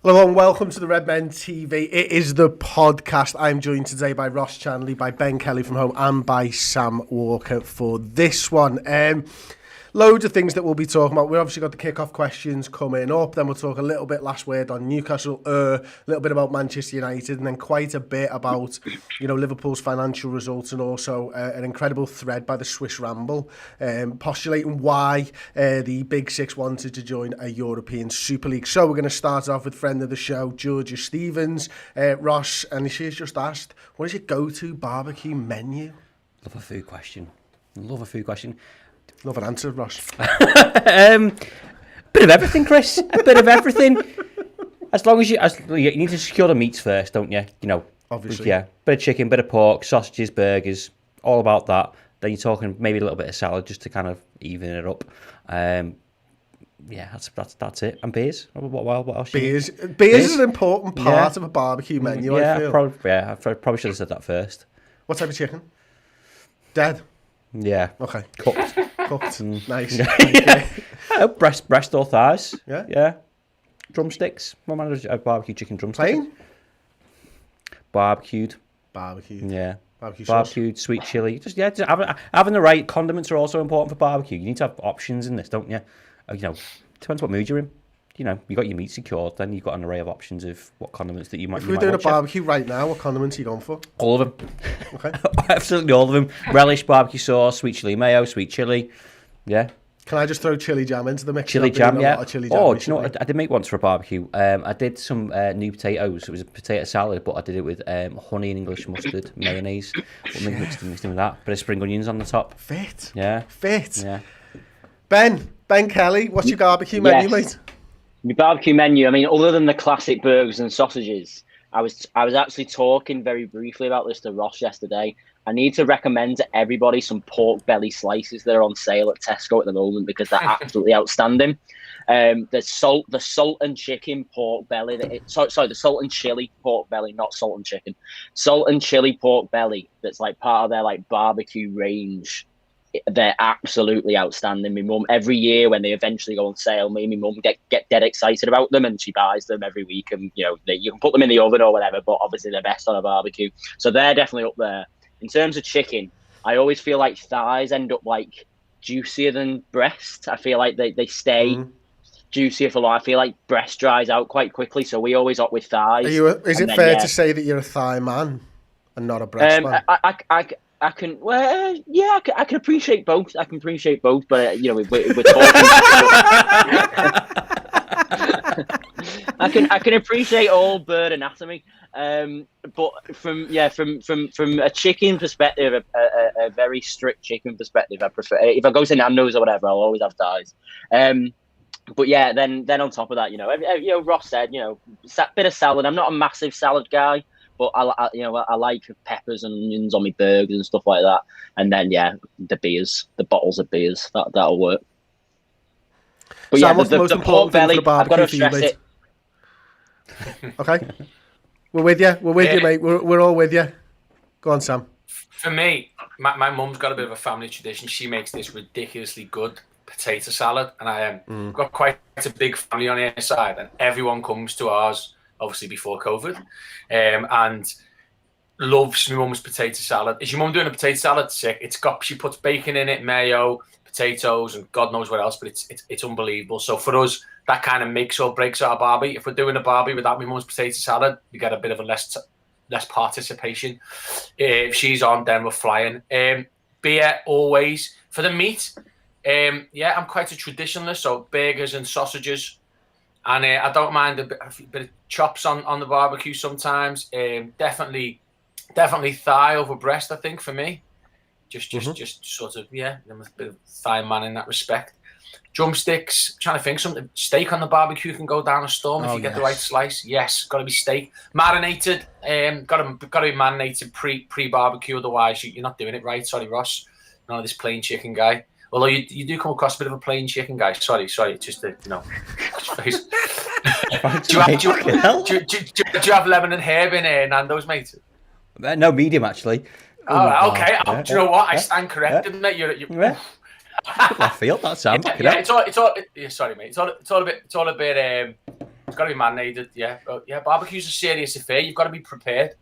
Hello and welcome to the Redmen TV. It is the podcast. I'm joined today by Ross Chanley, by Ben Kelly from home, and by Sam Walker for this one. Loads of things that we'll be talking about. We've obviously got the kickoff questions coming up. Then we'll talk a little bit last word on Newcastle, a little bit about Manchester United, and then quite a bit about, Liverpool's financial results, and also an incredible thread by the Swiss Ramble, postulating why the Big Six wanted to join a European Super League. So we're going to start off with friend of the show, Georgia Stevens. Ross, and she's just asked, what is your go-to barbecue menu? Love a food question. Love an answer, Ross. Bit of everything, Chris. A bit of everything. As long as you need to secure the meats first, don't you? Obviously. Yeah. Bit of chicken, bit of pork, sausages, burgers, all about that. Then you're talking maybe a little bit of salad just to kind of even it up. That's it. And beers. What else? Beers is an important part of a barbecue menu. I feel. I probably should have said that first. What type of chicken? Dead. Yeah. Okay. Cooked. Nice. Breast or thighs. Yeah. Drumsticks. What man does a barbecue chicken drumstick? Plain? Barbecued. Yeah. Barbecued, sweet chili. Just having the right condiments are also important for barbecue. You need to have options in this, don't you? Depends what mood you're in. You got your meat secured, then you've got an array of options of what condiments that you might. If we're doing a barbecue right now, what condiments are you going for? All of them. Okay. Absolutely all of them. Relish, barbecue sauce, sweet chili mayo, sweet chili. Yeah. Can I just throw chili jam into the mix? Chili jam, yeah. Chili jam do you know what I did make once for a barbecue? I did some new potatoes. It was a potato salad, but I did it with honey and English mustard, mayonnaise. Mixed in with that. Bit of spring onions on the top. Fit. Yeah. Yeah. Ben Kelly, what's your barbecue menu, mate? My barbecue menu, other than the classic burgers and sausages, I was actually talking very briefly about this to Ross yesterday. I need to recommend to everybody some pork belly slices that are on sale at Tesco at the moment because they're absolutely outstanding. The salt and chicken pork belly. The salt and chili pork belly, not salt and chicken. Salt and chili pork belly. That's like part of their barbecue range. They're absolutely outstanding. My mum, every year when they eventually go on sale, me and my mum get dead excited about them, and she buys them every week. And you can put them in the oven or whatever, but obviously they're best on a barbecue. So they're definitely up there. In terms of chicken, I always feel like thighs end up juicier than breast. I feel like they stay juicier for long. I feel like breast dries out quite quickly, so we always opt with thighs. Is it fair to say that you're a thigh man and not a breast man? I can appreciate both. I can appreciate both, but we're talking. I can appreciate all bird anatomy, but from a chicken perspective, a very strict chicken perspective, I prefer. If I go to Nando's or whatever, I'll always have thighs. But yeah, then on top of that, Ross said, bit of salad. I'm not a massive salad guy. But I like peppers and onions on my burgers and stuff like that. And then the beers, the bottles of beers, that'll work. But Sam, what's the most important thing for the I've got barbecue to for you, stress mate? it. Okay, we're with you, mate. We're all with you. Go on, Sam. For me, my mum's got a bit of a family tradition. She makes this ridiculously good potato salad, and I got quite a big family on her side, and everyone comes to ours. Obviously before COVID, and loves my mum's potato salad. Is your mum doing a potato salad? Sick. She puts bacon in it, mayo, potatoes, and God knows what else. But it's unbelievable. So for us, that kind of makes or breaks our barbie. If we're doing a barbie without my mum's potato salad, we get a bit of a less participation. If she's on, then we're flying. Beer always for the meat. I'm quite a traditionalist, so burgers and sausages. And I don't mind a bit of chops on the barbecue sometimes. Definitely thigh over breast, I think, for me. Just sort of, I'm a bit of a thigh man in that respect. Drumsticks, I'm trying to think, something. Steak on the barbecue can go down a storm if you get the right slice. Yes, got to be steak. Marinated, got to be marinated pre-barbecue, otherwise you're not doing it right. Sorry, Ross. None of this plain chicken guy. Although you do come across a bit of a plain chicken guy. Sorry, just to, do you have lemon and herb in Nando's, mate? No, medium actually. Oh, okay. Do you know what? I stand corrected, mate. You're I feel that, Sam. It's all. Sorry, mate. It's all a bit. It's got to be marinated, yeah. But yeah, barbecue's a serious affair. You've got to be prepared.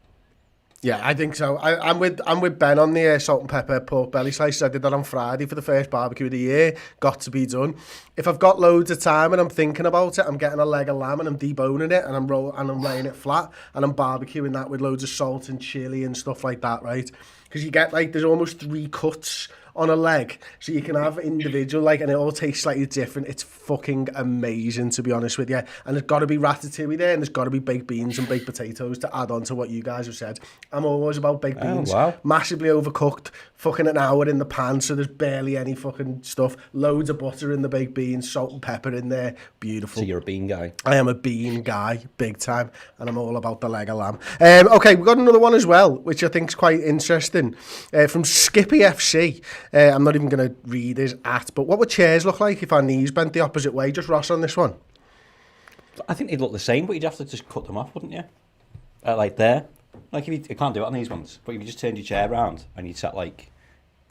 Yeah, I think so. I'm with Ben on the salt and pepper pork belly slices. I did that on Friday for the first barbecue of the year. Got to be done. If I've got loads of time and I'm thinking about it, I'm getting a leg of lamb and I'm deboning it and I'm laying it flat and I'm barbecuing that with loads of salt and chili and stuff like that, right? Because you get like there's almost 3 cuts on a leg, so you can have individual and it all tastes slightly different. It's fucking amazing, to be honest with you. And there's got to be ratatouille there, and there's got to be baked beans and baked potatoes to add on to what you guys have said. I'm always about baked beans. Wow. Massively overcooked, fucking an hour in the pan, so there's barely any fucking stuff. Loads of butter in the baked beans, salt and pepper in there. Beautiful. So you're a bean guy. I am a bean guy, big time, and I'm all about the leg of lamb. Okay, we've got another one as well, which I think is quite interesting, from Skippy FC. I'm not even going to read his but what would chairs look like if our knees bent the opposite way? Just Ross on this one. I think they'd look the same, but you'd have to just cut them off, wouldn't you? Like there. Like if you can't do it on these ones, but if you just turned your chair around and you sat like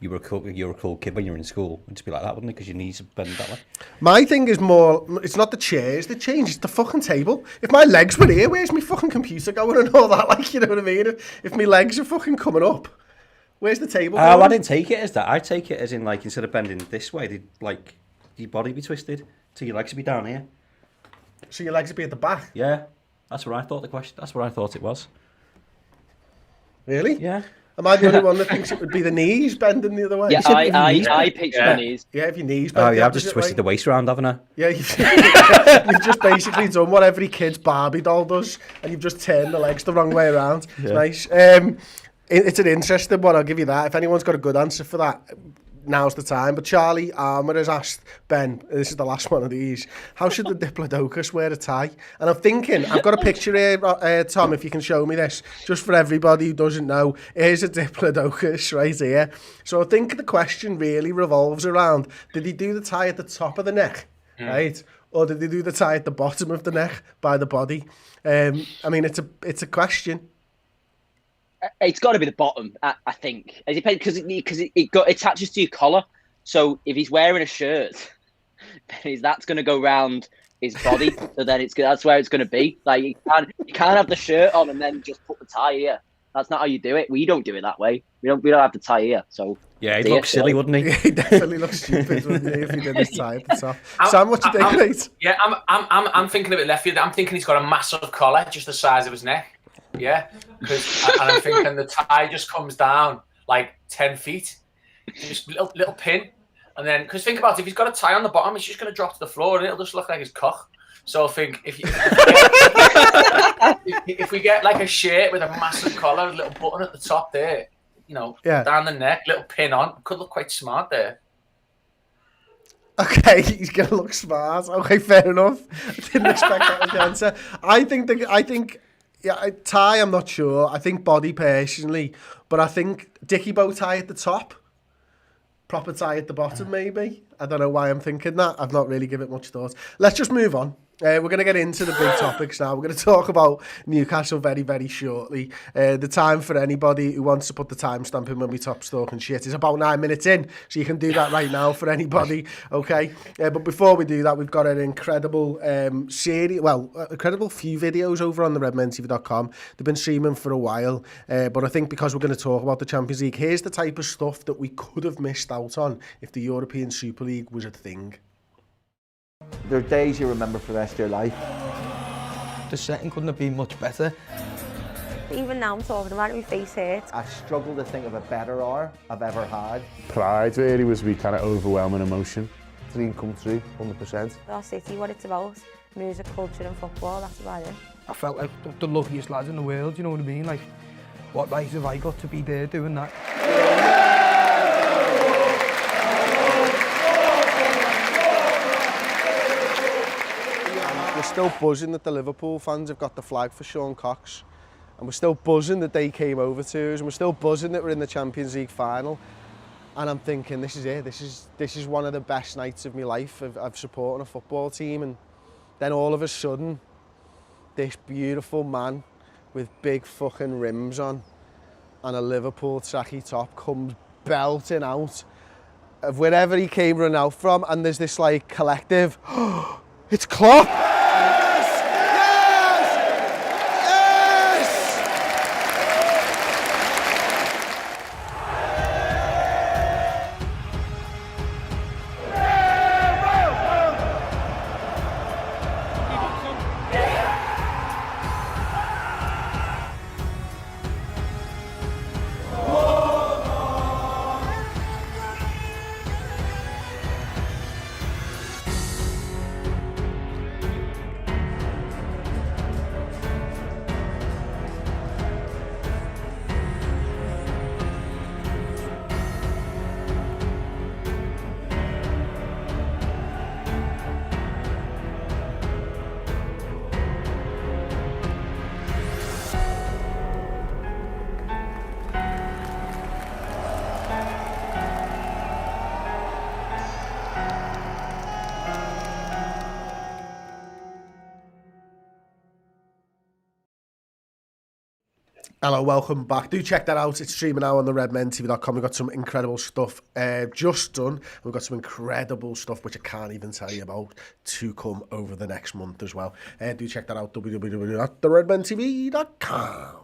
you were a cool kid when you were in school, it'd just be like that, wouldn't it? Because your knees are bent that way. My thing is more, it's not the chairs that change, it's the fucking table. If my legs were here, where's my fucking computer going and all that? Like, you know what I mean? If my legs are fucking coming up, where's the table going? I didn't take it as that. I take it as in like instead of bending this way, they'd like your body be twisted, so your legs would be down here. So your legs would be at the back? Yeah, that's what I thought That's what I thought it was. Really? Yeah. Am I the only one that thinks it would be the knees bending the other way? Yeah, I picture the knees. Yeah, if your knees bend Oh yeah, I've just twisted the waist around, haven't I? Yeah, you've just basically done what every kid's Barbie doll does, and you've just turned the legs the wrong way around. Yeah. It's nice. It's an interesting one, I'll give you that. If anyone's got a good answer for that, now's the time. But Charlie Armour has asked Ben, this is the last one of these, how should the Diplodocus wear a tie? And I'm thinking, I've got a picture here, Tom, if you can show me this, just for everybody who doesn't know. Here's a Diplodocus right here. So I think the question really revolves around, did he do the tie at the top of the neck, right? Or did he do the tie at the bottom of the neck by the body? I mean, it's a question. It's got to be the bottom, I think. It depends because it attaches to your collar. So if he's wearing a shirt, then that's going to go round his body. So then that's where it's going to be. Like you can't have the shirt on and then just put the tie here. That's not how you do it. We don't do it that way. We don't have the tie here. So yeah, he'd look silly, wouldn't he? Yeah, he'd definitely look stupid, wouldn't he, if he did his tie at the top. Sam, what do you think, mate? Yeah, I'm thinking a bit left field. I'm thinking he's got a massive collar, just the size of his neck. Yeah, and I'm thinking the tie just comes down like 10 feet, just little pin, and then because think about it, if he's got a tie on the bottom, it's just going to drop to the floor and it'll just look like his cock. So I think if we get like a shirt with a massive collar, a little button at the top there, down the neck, little pin on, could look quite smart there. Okay, he's going to look smart. Okay, fair enough. I didn't expect that was the answer. I think. Yeah, tie, I'm not sure. I think body personally, but I think dicky bow tie at the top, proper tie at the bottom maybe. I don't know why I'm thinking that. I've not really given it much thought. Let's just move on. We're going to get into the big topics now. We're going to talk about Newcastle very, very shortly. The time for anybody who wants to put the timestamp in when we top talking shit is about 9 minutes in, so you can do that right now for anybody, okay? But before we do that, we've got an incredible incredible few videos over on the redmentv.com. They've been streaming for a while, but I think because we're going to talk about the Champions League, here's the type of stuff that we could have missed out on if the European Super League was a thing. There are days you remember for the rest of your life. The setting couldn't have been much better. Even now I'm talking about it, my face hurts. I struggle to think of a better hour I've ever had. Pride really was we kind of overwhelming emotion. Dream come true, 100%. Our city, what it's about, music, culture and football, that's about it. I felt like the luckiest lads in the world, you know what I mean? Like, what right have I got to be there doing that? We're still buzzing that the Liverpool fans have got the flag for Sean Cox, and we're still buzzing that they came over to us, and we're still buzzing that we're in the Champions League final. And I'm thinking, this is it. This is one of the best nights of my life of supporting a football team. And then all of a sudden, this beautiful man with big fucking rims on and a Liverpool tracky top comes belting out of wherever he came running out from, and there's this like collective, it's Klopp! Hello, welcome back. Do check that out. It's streaming now on the redmentv.com. We've got some incredible stuff just done. We've got some incredible stuff which I can't even tell you about to come over the next month as well. Do check that out, www.theredmentv.com.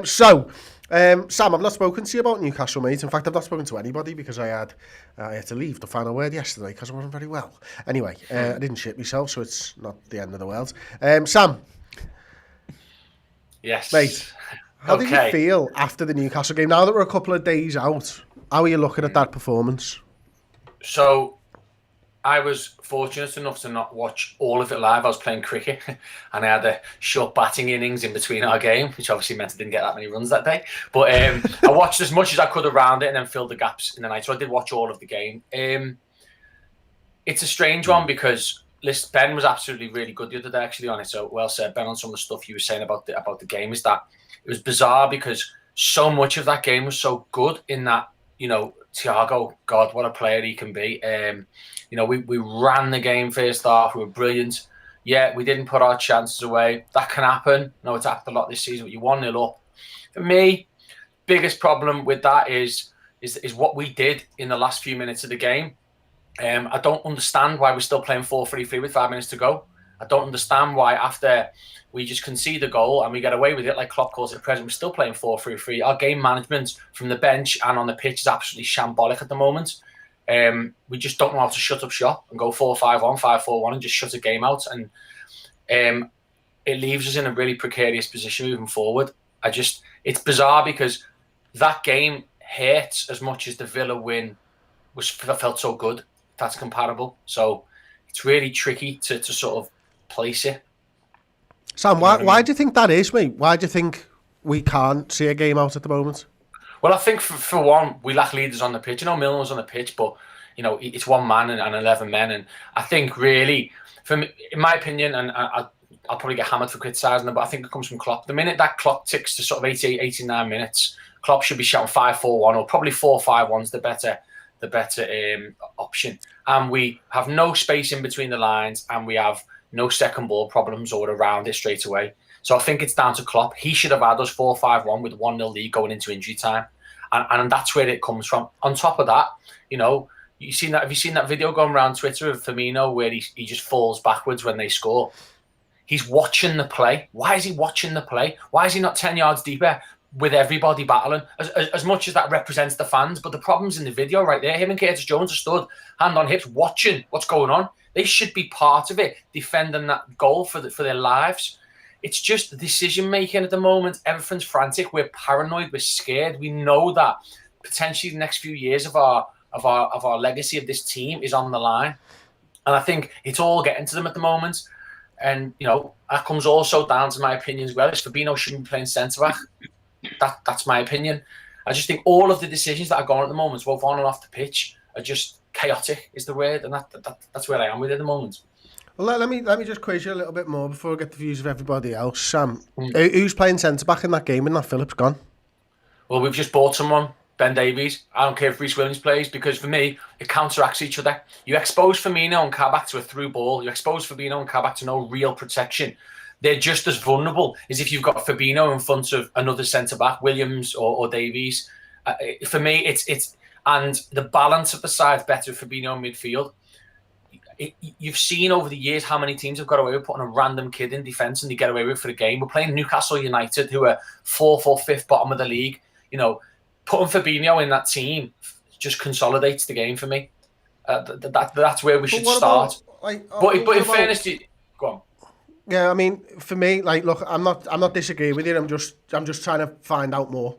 Sam, I've not spoken to you about Newcastle, mate. In fact, I've not spoken to anybody because I had to leave the final word yesterday because I wasn't very well. Anyway, I didn't shit myself, so it's not the end of the world. Sam. Yes. Mate. How did you feel after the Newcastle game? Now that we're a couple of days out, how are you looking at that performance? So, I was fortunate enough to not watch all of it live. I was playing cricket and I had a short batting innings in between our game, which obviously meant I didn't get that many runs that day. But I watched as much as I could around it and then filled the gaps in the night. So I did watch all of the game. It's a strange one because Ben was absolutely really good the other day actually on it. So well said, Ben, on some of the stuff you were saying about the game is that it was bizarre because so much of that game was so good in that, you know, Thiago, God, what a player he can be. You know, we ran the game first half. We were brilliant. Yeah, we didn't put our chances away. That can happen. No, it's happened a lot this season, but you 1-0 up. For me, biggest problem with that is what we did in the last few minutes of the game. I don't understand why we're still playing 4-3-3 with 5 minutes to go. I don't understand why after we just concede the goal and we get away with it, like Klopp calls it at present, we're still playing 4-3-3. Our game management from the bench and on the pitch is absolutely shambolic at the moment. We just don't know how to shut up shop and go 4-5-1, 5-4-1 and just shut a game out. And it leaves us in a really precarious position moving forward. It's bizarre because that game hurts as much as the Villa win felt so good. That's comparable. So it's really tricky to sort of place it. Sam, why do you think that is, mate? Why do you think we can't see a game out at the moment? Well, I think for one, we lack leaders on the pitch. You know, Milner was on the pitch, but you know, it's one man and 11 men. And I think really, for me, in my opinion, and I'll probably get hammered for criticising them, but I think it comes from Klopp. The minute that clock ticks to sort of 88, 89 minutes, Klopp should be shouting 5-4-1 or probably 4-5-1's the better option. And we have no space in between the lines, and we have no second ball problems or around it straight away. So I think it's down to Klopp. He should have had us 4-5-1 with 1-0 lead going into injury time. And that's where it comes from. On top of that, you know, have you seen that video going around Twitter of Firmino where he just falls backwards when they score? He's watching the play. Why is he watching the play? Why is he not 10 yards deeper with everybody battling? As much as that represents the fans, but the problem's in the video right there. Him and Curtis Jones are stood, hand on hips, watching what's going on. They should be part of it, defending that goal for their lives. It's just the decision-making at the moment. Everything's frantic. We're paranoid. We're scared. We know that potentially the next few years of our legacy of this team is on the line. And I think it's all getting to them at the moment. And, you know, that comes also down to my opinion as well. Is Fabinho shouldn't be playing centre-back. That's my opinion. I just think all of the decisions that are going at the moment, both on and off the pitch, are just chaotic is the word. And that's where I am with it at the moment. Well, let me just quiz you a little bit more before I get the views of everybody else. Sam, who's playing centre-back in that game when that Phillips gone? Well, we've just bought someone, Ben Davies. I don't care if Reece Williams plays because for me, it counteracts each other. You expose Firmino and Kabak to a through ball. You expose Fabinho and Kabak to no real protection. They're just as vulnerable as if you've got Fabinho in front of another centre-back, Williams or Davies. For me, it's and the balance of the side's better with Fabinho in midfield. You've seen over the years how many teams have got away with putting a random kid in defence and they get away with it for the game. We're playing Newcastle United, who are 4th or 5th bottom of the league. You know, putting Fabinho in that team just consolidates the game for me. That's where we should start. But in fairness, go on. Yeah, I mean, for me, like, look, I'm not disagreeing with you. I'm just trying to find out more.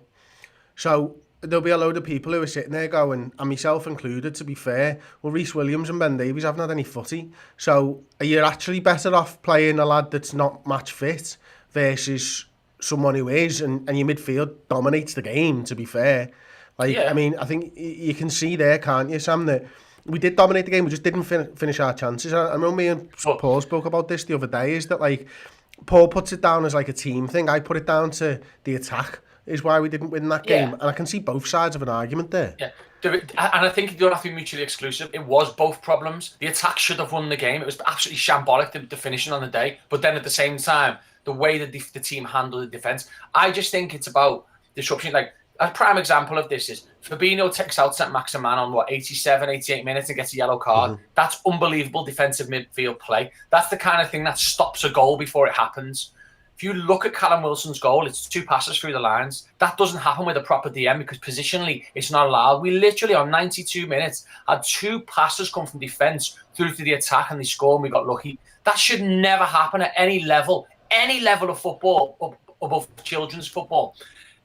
So there'll be a load of people who are sitting there going, and myself included, to be fair, well, Reece Williams and Ben Davies haven't had any footy. So are you actually better off playing a lad that's not match fit versus someone who is, and your midfield dominates the game, to be fair? Like, yeah. I mean, I think you can see there, can't you, Sam, that we did dominate the game, we just didn't finish our chances. I remember me and Paul spoke about this the other day, is that, like, Paul puts it down as like a team thing. I put it down to the attack is why we didn't win that game. And I can see both sides of an argument there. Yeah, and I think you don't have to be mutually exclusive. It was both problems. The attack should have won the game. It was absolutely shambolic, the finishing on the day. But then at the same time, the way that the team handled the defence. I just think it's about disruption. Like, a prime example of this is Fabinho takes out Saint-Maximin on 87, 88 minutes and gets a yellow card. That's unbelievable defensive midfield play. That's the kind of thing that stops a goal before it happens. If you look at Callum Wilson's goal, it's 2 passes through the lines. That doesn't happen with a proper DM because positionally it's not allowed. We literally, on 92 minutes, had 2 passes come from defence through to the attack and they scored and we got lucky. That should never happen at any level of football, above children's football.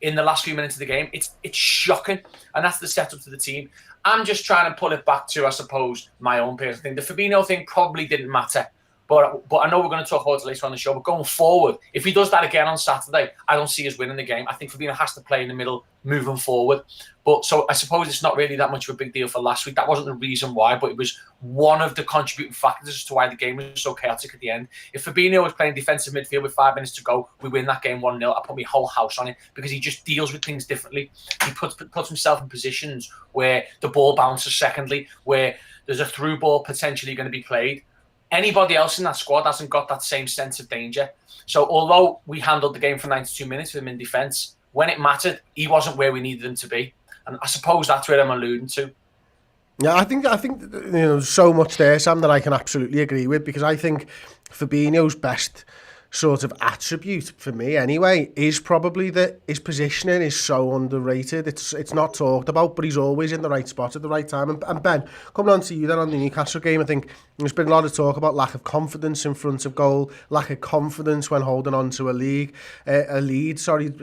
In the last few minutes of the game, it's shocking, and that's the setup to the team. I'm just trying to pull it back to, I suppose, my own personal thing. The Fabinho thing probably didn't matter, but I know we're going to talk about it later on the show. But going forward, if he does that again on Saturday, I don't see us winning the game. I think Fabinho has to play in the middle, moving forward. But so I suppose it's not really that much of a big deal for last week. That wasn't the reason why, but it was one of the contributing factors as to why the game was so chaotic at the end. If Fabinho was playing defensive midfield with 5 minutes to go, we win that game 1-0. I put my whole house on it because he just deals with things differently. He puts himself in positions where the ball bounces secondly, where there's a through ball potentially going to be played. Anybody else in that squad hasn't got that same sense of danger. So although we handled the game for 92 minutes with him in defence, when it mattered, he wasn't where we needed him to be. And I suppose that's where I'm alluding to. Yeah, I think so much there, Sam, that I can absolutely agree with, because I think Fabinho's best sort of attribute for me anyway is probably that his positioning is so underrated. It's not talked about, but he's always in the right spot at the right time. And Ben, coming on to you then on the Newcastle game, I think there's been a lot of talk about lack of confidence in front of goal, lack of confidence when holding on to a lead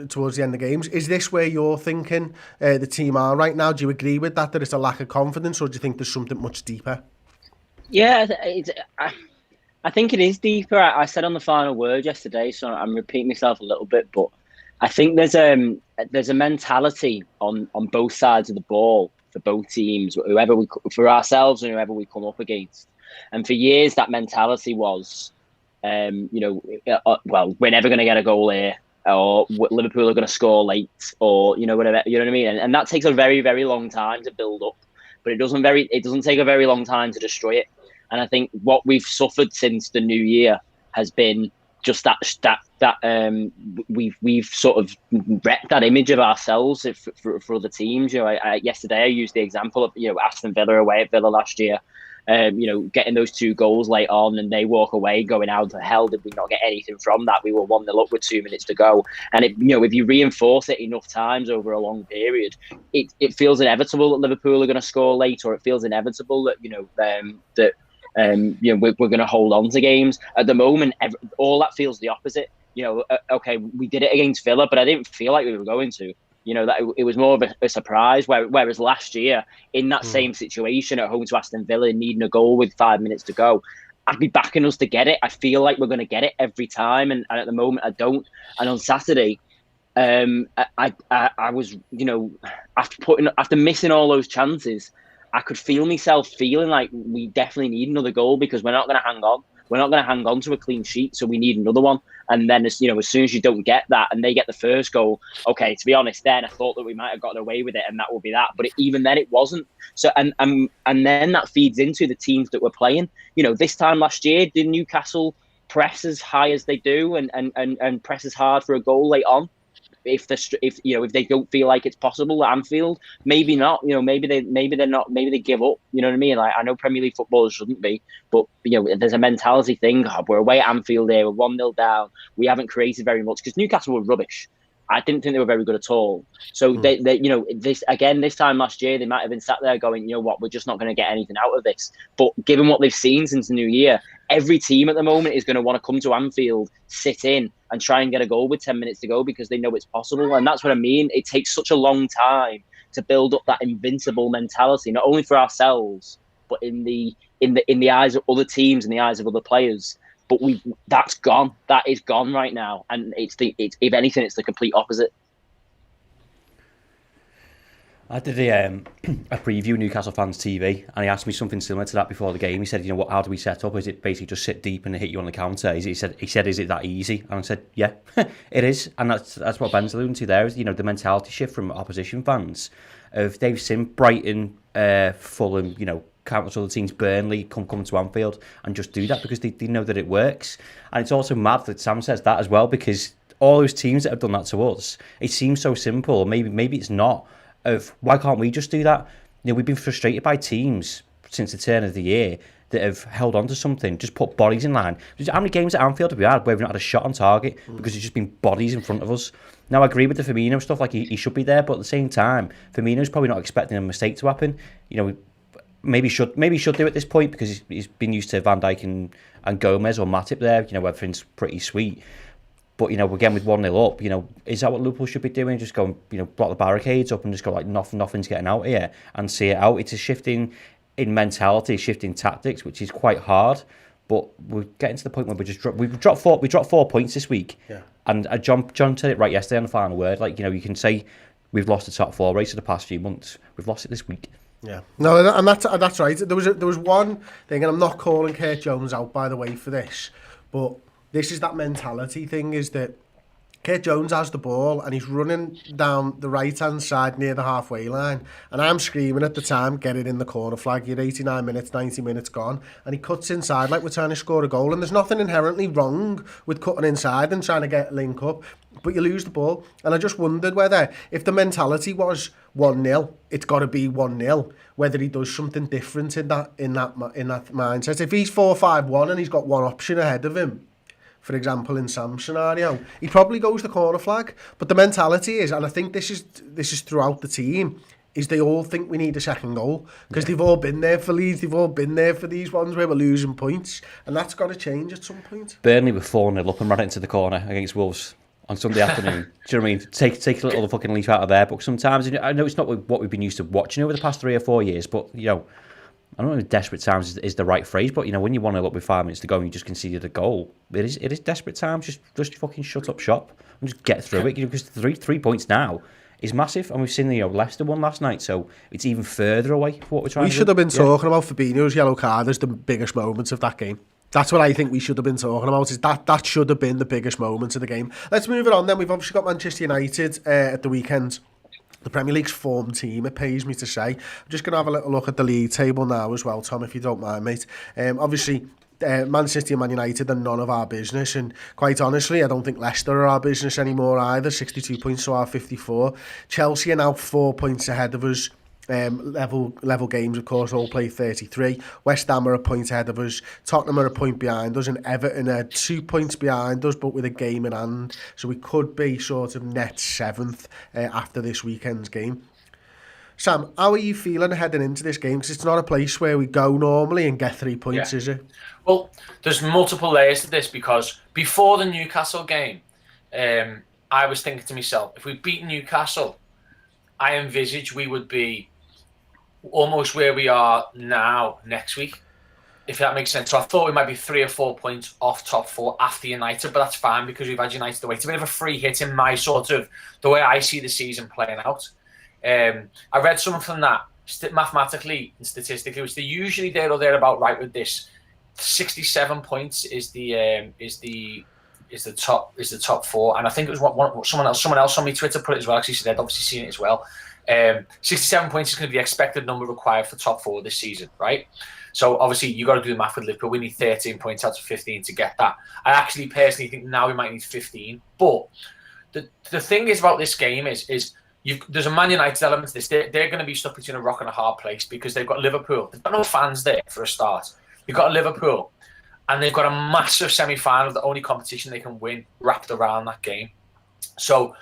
towards the end of games. Is this where you're thinking the team are right now? Do you agree with that it's a lack of confidence, or do you think there's something much deeper? Yeah, I think it is deeper. I said on the final word yesterday, so I'm repeating myself a little bit, but I think there's a mentality on both sides of the ball for both teams, for ourselves and whoever we come up against. And for years, that mentality was, we're never going to get a goal here, or Liverpool are going to score late, or whatever. You know what I mean? And that takes a very, very long time to build up, but it doesn't take a very long time to destroy it. And I think what we've suffered since the new year has been just that we've sort of wrecked that image of ourselves for other teams. Yesterday I used the example of Aston Villa away at Villa last year. Getting those 2 goals late on, and they walk away going, how the hell did we not get anything from that? We were 1-0 up with 2 minutes to go. And if you reinforce it enough times over a long period, it feels inevitable that Liverpool are going to score late, or it feels inevitable that we're going to hold on to games. At the moment, all that feels the opposite. Okay, we did it against Villa, but I didn't feel like we were going to. That it was more of a surprise. Whereas last year, in that same situation at home to Aston Villa, needing a goal with 5 minutes to go, I'd be backing us to get it. I feel like we're going to get it every time, and at the moment I don't. And on Saturday, I was, after missing all those chances, I could feel myself feeling like we definitely need another goal, because we're not going to hang on. We're not going to hang on to a clean sheet, so we need another one. And then, as soon as you don't get that and they get the first goal, okay, to be honest, then I thought that we might have gotten away with it, and that would be that. But even then, it wasn't. So, and then that feeds into the teams that we're playing. This time last year, did Newcastle press as high as they do and press as hard for a goal late on? If they don't feel like it's possible at Anfield, maybe not. Maybe they're not. Maybe they give up. You know what I mean? Like, I know Premier League footballers shouldn't be, but there's a mentality thing. We're away at Anfield here. We're 1-0 down. We haven't created very much because Newcastle were rubbish. I didn't think they were very good at all. So this time last year, they might have been sat there going, we're just not going to get anything out of this. But given what they've seen since the new year, every team at the moment is going to want to come to Anfield, sit in, and try and get a goal with 10 minutes to go because they know it's possible. And that's what I mean. It takes such a long time to build up that invincible mentality, not only for ourselves, but in the eyes of other teams, in the eyes of other players. But that's gone. That is gone right now, and it's if anything, it's the complete opposite. I did a preview Newcastle Fans TV, and he asked me something similar to that before the game. He said, how do we set up? Is it basically just sit deep and hit you on the counter? He said, is it that easy? And I said, yeah, it is. And that's what Ben's alluding to there, is, the mentality shift from opposition fans. They've seen Brighton, Fulham, countless other teams, Burnley, come to Anfield and just do that because they know that it works. And it's also mad that Sam says that as well, because all those teams that have done that to us, it seems so simple. Maybe it's not. Of why can't we just do that? We've been frustrated by teams since the turn of the year that have held on to something, just put bodies in line. How many games at Anfield have we had where we've not had a shot on target because it's just been bodies in front of us? Now, I agree with the Firmino stuff, like he should be there, but at the same time, Firmino's probably not expecting a mistake to happen. Maybe should do at this point because he's been used to Van Dijk and Gomez or Matip there. Everything's pretty sweet. But, again, with 1-0 up, is that what Liverpool should be doing? Just go and, block the barricades up and just go like nothing's getting out here and see it out. It's a shifting in mentality, shifting tactics, which is quite hard. But we're getting to the point where we dropped 4 points this week. Yeah. And John said it right yesterday on the final word. Like, you can say we've lost the top 4 race for the past few months. We've lost it this week. Yeah, no, and that's right. There was one thing, and I'm not calling Kurt Jones out, by the way, for this, but this is that mentality thing, is that Kurt Jones has the ball and he's running down the right-hand side near the halfway line, and I'm screaming at the time, get it in the corner flag, you're 89 minutes, 90 minutes gone, and he cuts inside like we're trying to score a goal, and there's nothing inherently wrong with cutting inside and trying to get link up, but you lose the ball. And I just wondered whether, if the mentality was 1-0, it's got to be 1-0, whether he does something different in that mindset. If he's 4-5-1 and he's got one option ahead of him, for example, in Sam's scenario, he probably goes the corner flag. But the mentality is, and I think this is throughout the team, is they all think we need a second goal because they've all been there for Leeds, they've all been there for these ones where we're losing points, and that's got to change at some point. Burnley were 4-0 up and ran into the corner against Wolves on Sunday afternoon. Do you know what I mean? Take a little fucking leaf out of their book sometimes. I know it's not what we've been used to watching over the past 3 or 4 years, but I don't know if desperate times is the right phrase, but when you want to look with 5 minutes to go and you just conceded a goal, it is desperate times. Just fucking shut up shop and just get through it. Because 3 points now is massive, and we've seen Leicester one last night, so it's even further away from what we're trying to do. We should have been talking about Fabinho's yellow card as the biggest moments of that game. That's what I think we should have been talking about. Is that should have been the biggest moments of the game. Let's move it on then. We've obviously got Manchester United at the weekend. The Premier League's form team, it pays me to say. I'm just going to have a little look at the league table now as well, Tom, if you don't mind, mate. Obviously, Man City and Man United are none of our business, and quite honestly, I don't think Leicester are our business anymore either. 62 points to our 54. Chelsea are now 4 points ahead of us. Level games, of course, all play 33. West Ham are a point ahead of us. Tottenham are a point behind us, and Everton are 2 points behind us, but with a game in hand. So we could be sort of net 7th after this weekend's game. Sam, how are you feeling heading into this game? Because it's not a place where we go normally and get 3 points, is it? Well, there's multiple layers to this, because before the Newcastle game, I was thinking to myself, if we beat Newcastle, I envisage we would be almost where we are now next week, if that makes sense. So I thought we might be 3 or 4 points off top 4 after United, but that's fine because we've had United away. It's a bit of a free hit in my sort of, the way I see the season playing out. I read something from that, mathematically and statistically, which they usually there or thereabout right with this. 67 points is the top 4, and I think it was someone else on my Twitter put it as well. Actually, said obviously seen it as well. 67 points is going to be the expected number required for top 4 this season, right? So obviously you got to do the math with Liverpool. We need 13 points out of 15 to get that. I actually personally think now we might need 15. But the thing is about this game is there's a Man United element to this. They're going to be stuck between a rock and a hard place because they've got Liverpool. They've got no fans there for a start. They've got Liverpool. And they've got a massive semi-final, the only competition they can win, wrapped around that game. So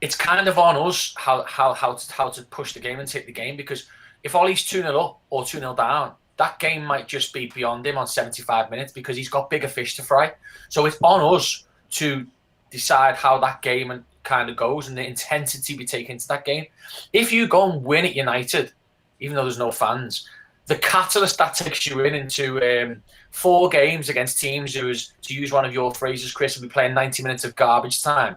it's kind of on us how to push the game and take the game, because if Ollie's 2-0 up or 2-0 down, that game might just be beyond him on 75 minutes because he's got bigger fish to fry. So it's on us to decide how that game kind of goes and the intensity we take into that game. If you go and win at United, even though there's no fans, the catalyst that takes you into 4 games against teams who is, to use one of your phrases, Chris, will be playing 90 minutes of garbage time,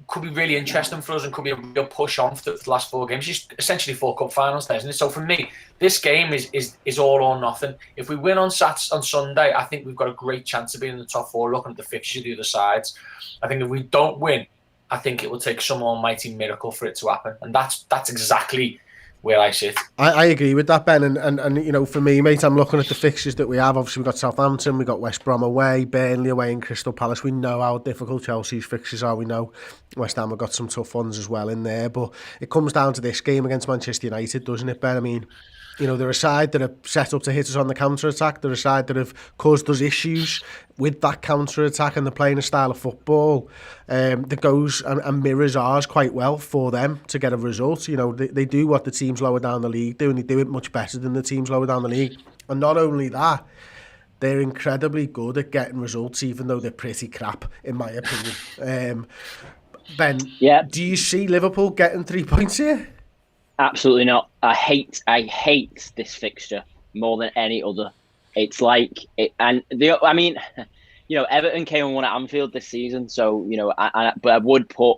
could be really interesting for us and could be a real push on for the last 4 games. Just essentially 4 cup finals, isn't it? So for me, this game is all or nothing. If we win on Sunday, I think we've got a great chance of being in the top 4, looking at the fixtures of the other sides. I think if we don't win, I think it will take some almighty miracle for it to happen. And that's exactly where I sit. I agree with that, Ben, and you know, for me, mate, I'm looking at the fixtures that we have. Obviously, we've got Southampton, we've got West Brom away, Burnley away, and Crystal Palace. We know how difficult Chelsea's fixtures are. We know West Ham have got some tough ones as well in there, but it comes down to this game against Manchester United, doesn't it, Ben? I mean, you know, they're a side that are set up to hit us on the counter-attack. They're a side that have caused us issues with that counter-attack, and they're playing a style of football that goes and mirrors ours quite well for them to get a result. You know, they do what the teams lower down the league do, and they do it much better than the teams lower down the league. And not only that, they're incredibly good at getting results, even though they're pretty crap, in my opinion. Ben, do you see Liverpool getting 3 points here? Absolutely not. I hate this fixture more than any other. It's like I mean, you know, Everton came and won at Anfield this season, so you know, but I would put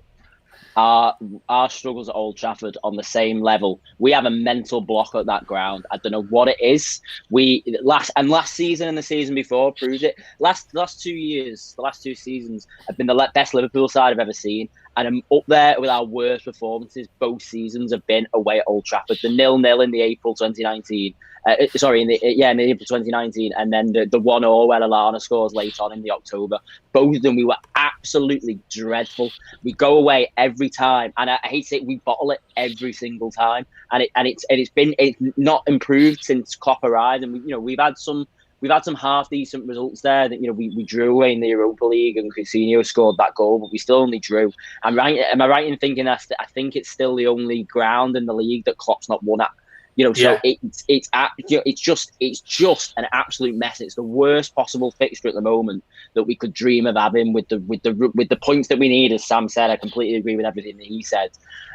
our struggles at Old Trafford on the same level. We have a mental block at that ground. I don't know what it is. Last season and the season before proved it. Last 2 years, the last 2 seasons have been the best Liverpool side I've ever seen. And I'm up there with our worst performances. Both seasons have been away at Old Trafford. The 0-0 in the April 2019. In the April 2019, and then the 1-0 where Lallana scores late on in the October. Both of them, we were absolutely dreadful. We go away every time, and I hate it. We bottle it every single time, and it's not improved since Klopp arrived. And we've had some half decent results there. That we drew away in the Europa League, and Coutinho scored that goal, but we still only drew. Am I right in thinking that? I think it's still the only ground in the league that Klopp's not won at. So it's just an absolute mess. It's the worst possible fixture at the moment that we could dream of having with the points that we need. As Sam said, I completely agree with everything that he said,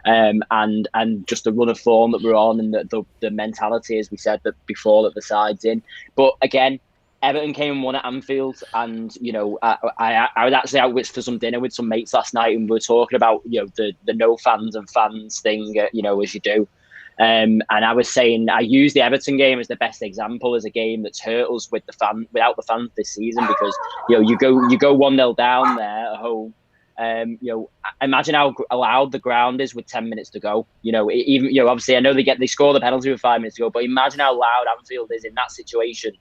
and just the run of form that we're on, and the mentality, as we said that before, that the side's in. But again, Everton came and won at Anfield, and I was actually out for some dinner with some mates last night, and we were talking about the no fans and fans thing, as you do. And I was saying, I use the Everton game as the best example, as a game that's hurt us without the fans this season, because you go 1-0 down there at home. Imagine how loud the ground is with 10 minutes to go. Obviously I know they score the penalty with 5 minutes to go, but imagine how loud Anfield is in that situation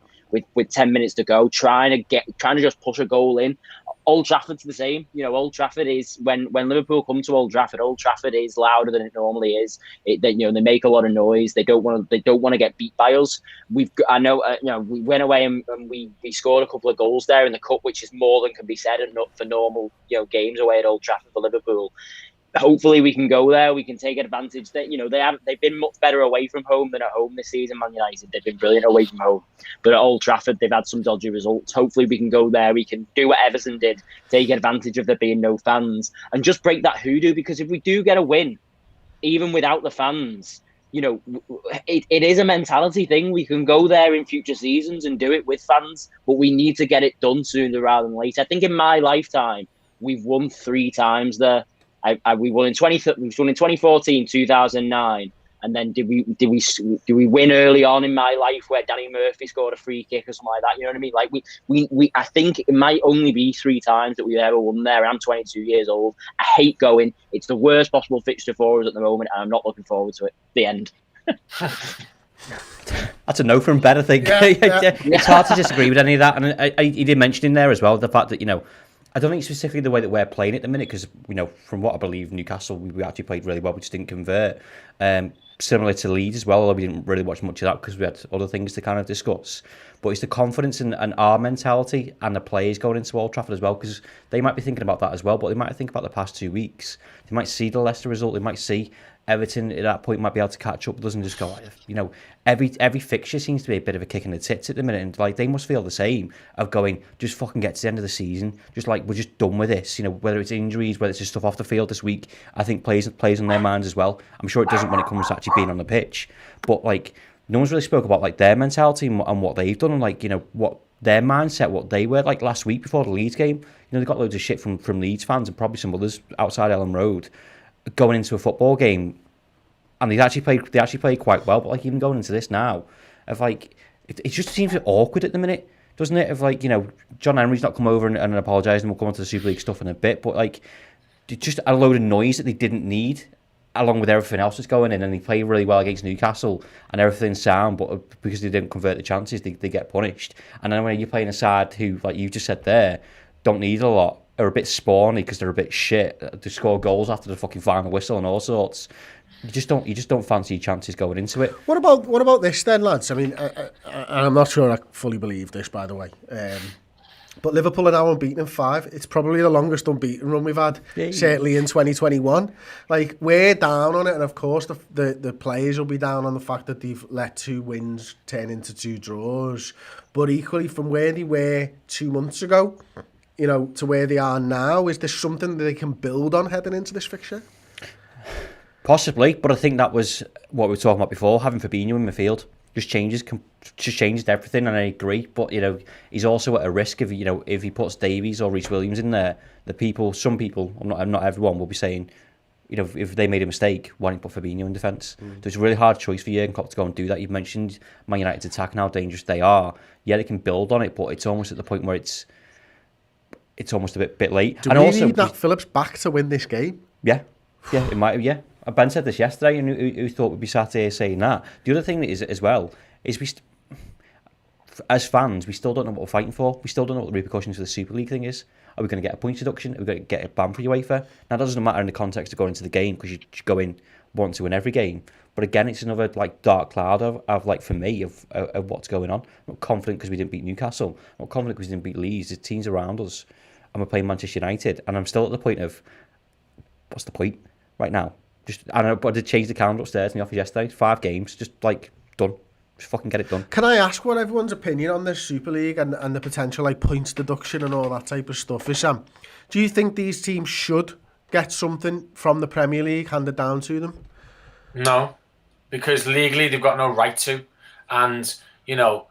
with 10 minutes to go, trying to just push a goal in. Old Trafford's the same. Old Trafford is, when Liverpool come to Old Trafford is louder than it normally is. They make a lot of noise. They don't want to get beat by us. We went away and we scored a couple of goals there in the cup, which is more than can be said for normal games away at Old Trafford for Liverpool. Hopefully we can go there. We can take advantage. That they've been much better away from home than at home this season. Man United, they've been brilliant away from home, but at Old Trafford they've had some dodgy results. Hopefully we can go there. We can do what Everton did, take advantage of there being no fans, and just break that hoodoo. Because if we do get a win, even without the fans, it is a mentality thing. We can go there in future seasons and do it with fans, but we need to get it done sooner rather than later. I think in my lifetime we've won 3 times there. We won in 2014, 2009, and then did we win early on in my life where Danny Murphy scored a free kick or something like that? You know what I mean? Like we I think it might only be 3 times that we've ever won there. I'm 22 years old. I hate going. It's the worst possible fixture for us at the moment, and I'm not looking forward to it. The end. That's a no from Ben, I think. Yeah. It's hard to disagree with any of that, and he did mention in there as well the fact that I don't think specifically the way that we're playing at the minute, because from what I believe, Newcastle, we actually played really well, we just didn't convert. Similar to Leeds as well, although we didn't really watch much of that because we had other things to kind of discuss. But it's the confidence and our mentality and the players going into Old Trafford as well, because they might be thinking about that as well, but they might think about the past 2 weeks. They might see the Leicester result, they might see Everton at that point might be able to catch up with us and just go, every fixture seems to be a bit of a kick in the tits at the minute, and they must feel the same, of going, just fucking get to the end of the season, just we're just done with this, whether it's injuries, whether it's just stuff off the field this week. I think plays on their minds as well. I'm sure it doesn't when it comes to actually being on the pitch, but no one's really spoke about their mentality and what they've done, and what their mindset, what they were like last week before the Leeds game. They got loads of shit from Leeds fans and probably some others outside Ellen Road going into a football game, and they actually played quite well. But even going into this now, of it just seems awkward at the minute, doesn't it? Of John Henry's not come over and apologised, and we'll come on to the Super League stuff in a bit. But just a load of noise that they didn't need along with everything else that's going in, and they play really well against Newcastle and everything's sound, but because they didn't convert the chances, they get punished. And then when you're playing a side who, like you just said there, don't need a lot, are a bit spawny because they're a bit shit, they score goals after the fucking final whistle and all sorts. You just don't fancy your chances going into it. What about this then, lads? I mean, I'm not sure I fully believe this, by the way. But Liverpool are now unbeaten in 5. It's probably the longest unbeaten run we've had, certainly in 2021. Like, we're down on it, and of course the players will be down on the fact that they've let 2 wins turn into 2 draws. But equally, from where they were 2 months ago, you know, to where they are now, is there something that they can build on heading into this fixture? Possibly, but I think that was what we were talking about before, having Fabinho in midfield. Just changed everything, and I agree. But you know, he's also at a risk if he puts Davies or Reece Williams in there. Some people, not everyone, will be saying, you know, if they made a mistake, why don't you put Fabinho in defence? So it's a really hard choice for Jurgen Klopp to go and do that. You've mentioned Man United's attack and how dangerous they are. Yeah, they can build on it, but it's almost at the point where it's almost a bit late. Do we need Nat Phillips back to win this game? Yeah, it might. Yeah. Ben said this yesterday, and who thought we'd be sat here saying that? The other thing is as well is as fans, we still don't know what we're fighting for. We still don't know what the repercussions for the Super League thing is. Are we going to get a point deduction? Are we going to get a ban for UEFA? Now, that doesn't matter in the context of going into the game because you go in wanting to win every game. But again, it's another like dark cloud of like for me of what's going on. I'm not confident because we didn't beat Newcastle. I'm not confident because we didn't beat Leeds. The teams around us, and we're playing Manchester United, and I'm still at the point of what's the point right now? I don't know, but I did change the calendar upstairs in the office yesterday. 5 games, just like done. Just fucking get it done. Can I ask what everyone's opinion on this Super League and the potential like points deduction and all that type of stuff is, Sam? Do you think these teams should get something from the Premier League handed down to them? No, because legally they've got no right to. And, you know,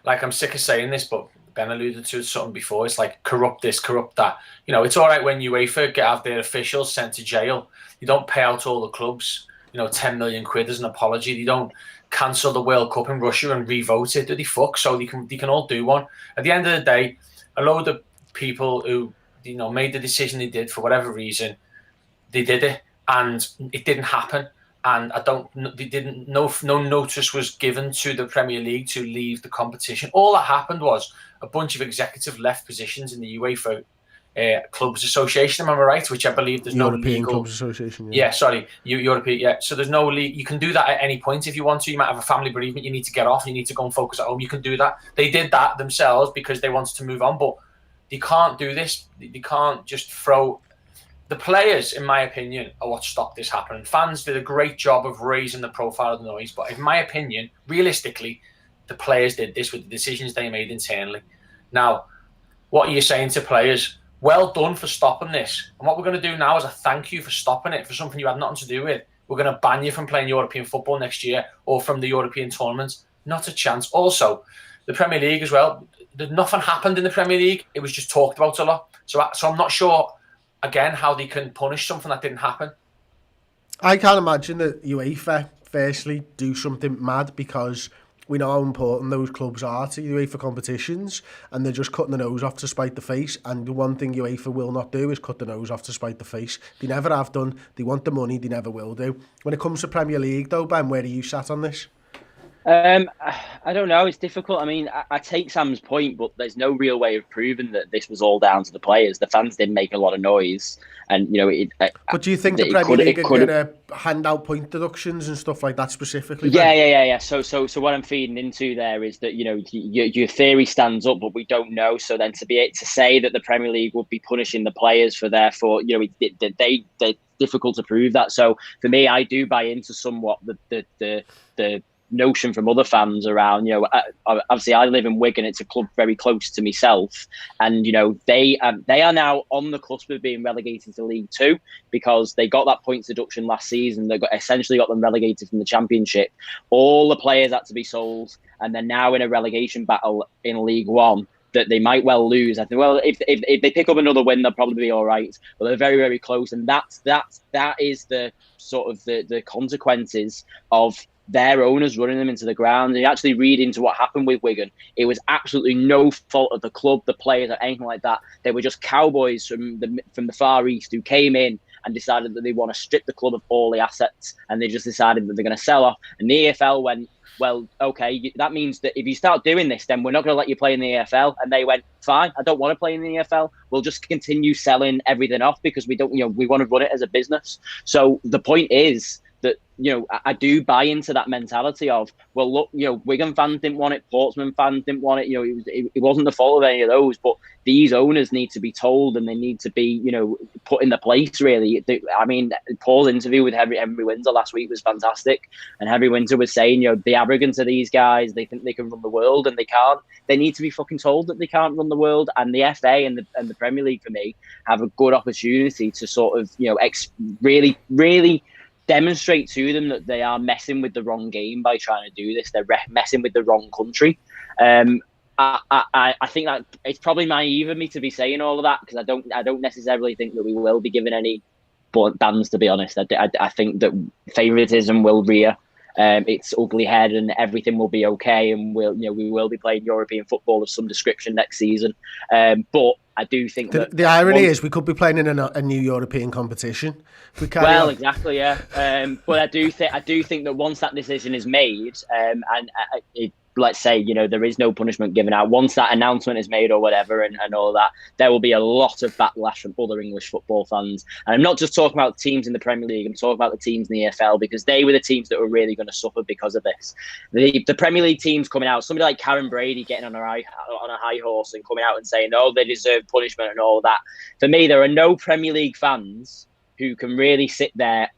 like I'm sick of saying this, but Ben alluded to something before. It's like corrupt this, corrupt that. You know, it's all right when UEFA get out their officials sent to jail. You don't pay out all the clubs, 10 million quid as an apology. They don't cancel the World Cup in Russia and revote it. Do they fuck? So they can all do one. At the end of the day, a load of people who, made the decision they did for whatever reason, they did it and it didn't happen. And no notice was given to the Premier League to leave the competition. All that happened was a bunch of executive left positions in the UEFA Clubs Association, am I right? Which I believe there's European no legal... Clubs Association. European, yeah. So there's no league. You can do that at any point if you want to. You might have a family bereavement. You need to get off. You need to go and focus at home. You can do that. They did that themselves because they wanted to move on. But they can't do this. They can't just throw... The players, in my opinion, are what stopped this happening. Fans did a great job of raising the profile of the noise. But in my opinion, realistically, the players did this with the decisions they made internally. Now, what are you saying to players? Well done for stopping this. And what we're going to do now is a thank you for stopping it for something you had nothing to do with. We're going to ban you from playing European football next year or from the European tournaments. Not a chance. Also, the Premier League as well. Nothing happened in the Premier League. It was just talked about a lot. So I'm not sure, again, how they can punish something that didn't happen. I can't imagine that UEFA, firstly, do something mad because we know how important those clubs are to UEFA competitions and they're just cutting the nose off to spite the face. And the one thing UEFA will not do is cut the nose off to spite the face. They never have done. They want the money. They never will do. When it comes to Premier League, though, Ben, where are you sat on this? I don't know. It's difficult. I mean, I take Sam's point, but there's no real way of proving that this was all down to the players. The fans didn't make a lot of noise, and But do you think the Premier League are going to hand out point deductions and stuff like that specifically? Yeah. So what I'm feeding into there is that your theory stands up, but we don't know. So then to say that the Premier League would be punishing the players for therefore they're difficult to prove that. So for me, I do buy into somewhat the notion from other fans around, obviously I live in Wigan, it's a club very close to myself, and they are now on the cusp of being relegated to League Two because they got that points deduction last season. They essentially got them relegated from the Championship. All the players had to be sold, and they're now in a relegation battle in League One that they might well lose. I think, well, if they pick up another win, they'll probably be all right. But they're very, very close, and that is the sort of the consequences of their owners running them into the ground. You actually read into what happened with Wigan. It was absolutely no fault of the club, the players, or anything like that. They were just cowboys from the Far East who came in and decided that they want to strip the club of all the assets, and they just decided that they're going to sell off. And the EFL went, well, okay, that means that if you start doing this, then we're not going to let you play in the EFL. And they went, fine, I don't want to play in the EFL. We'll just continue selling everything off because we don't, we want to run it as a business. So the point is that, I do buy into that mentality of, well, look, Wigan fans didn't want it, Portsmouth fans didn't want it. It wasn't the fault of any of those, but these owners need to be told and they need to be, put in the place, really. I mean, Paul's interview with Henry Windsor last week was fantastic. And Henry Windsor was saying, the arrogance of these guys, they think they can run the world and they can't. They need to be fucking told that they can't run the world. And the FA and the Premier League, for me, have a good opportunity to sort of, really, really demonstrate to them that they are messing with the wrong game by trying to do this. They're messing with the wrong country. I think that it's probably naive of me to be saying all of that, because I don't necessarily think that we will be given any bans, to be honest. I think that favouritism will rear its ugly head and everything will be okay, and we will be playing European football of some description next season. But I do think that the irony is we could be playing in a new European competition. If we carry on. Exactly, yeah. But I do think that once that decision is made, let's say, there is no punishment given out, once that announcement is made or whatever and all that, there will be a lot of backlash from other English football fans. And I'm not just talking about teams in the Premier League, I'm talking about the teams in the EFL, because they were the teams that were really going to suffer because of this. The Premier League teams coming out, somebody like Karen Brady getting on a high horse and coming out and saying, oh, they deserve punishment and all that. For me, there are no Premier League fans who can really sit there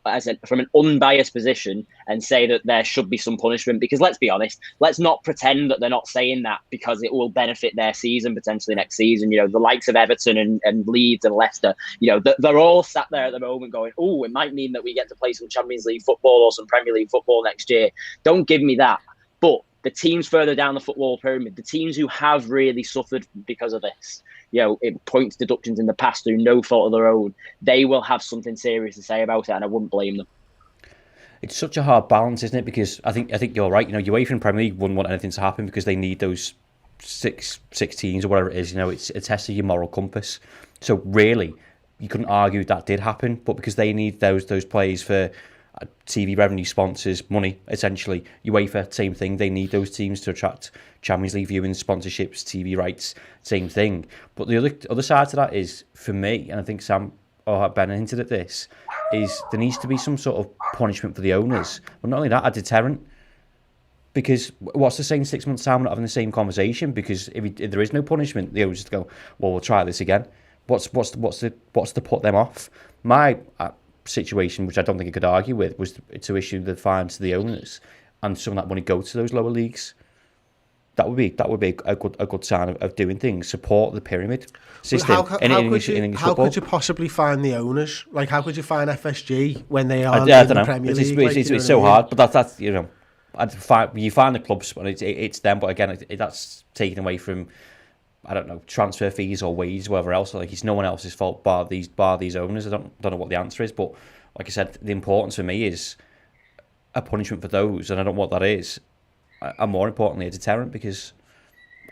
from an unbiased position and say that there should be some punishment, because let's be honest, let's not pretend that they're not saying that because it will benefit their season potentially next season. The likes of Everton and Leeds and Leicester, they're all sat there at the moment going, oh, it might mean that we get to play some Champions League football or some Premier League football next year. Don't give me that. But the teams further down the football pyramid, the teams who have really suffered because of this, points deductions in the past through no fault of their own, they will have something serious to say about it, and I wouldn't blame them. It's such a hard balance, isn't it? Because I think you're right. UEFA and Premier League wouldn't want anything to happen because they need those six teams or whatever it is. It's a test of your moral compass. So really, you couldn't argue that did happen, but because they need those players for TV revenue, sponsors, money, essentially. UEFA, same thing. They need those teams to attract Champions League viewing, sponsorships, TV rights, same thing. But the other side to that is, for me, and I think Sam or Ben hinted at this, is there needs to be some sort of punishment for the owners. But not only that, a deterrent. Because what's the saying 6 months' time, we're not having the same conversation? Because if there is no punishment, the owners just go, well, we'll try this again. What's to put them off? My situation, which I don't think I could argue with, was to issue the fines to the owners and some of that money go to those lower leagues. That would be a good sign of doing things. Support the pyramid system in English football. How could you possibly find the owners? Like, how could you find FSG when they are in the Premier League? It's so hard, but that's you find the clubs and it's them. But again, that's taken away from, I don't know, transfer fees or wages, whatever else. Like, it's no one else's fault bar these owners. I don't know what the answer is, but like I said, the importance for me is a punishment for those, and I don't know what that is. And more importantly, a deterrent, because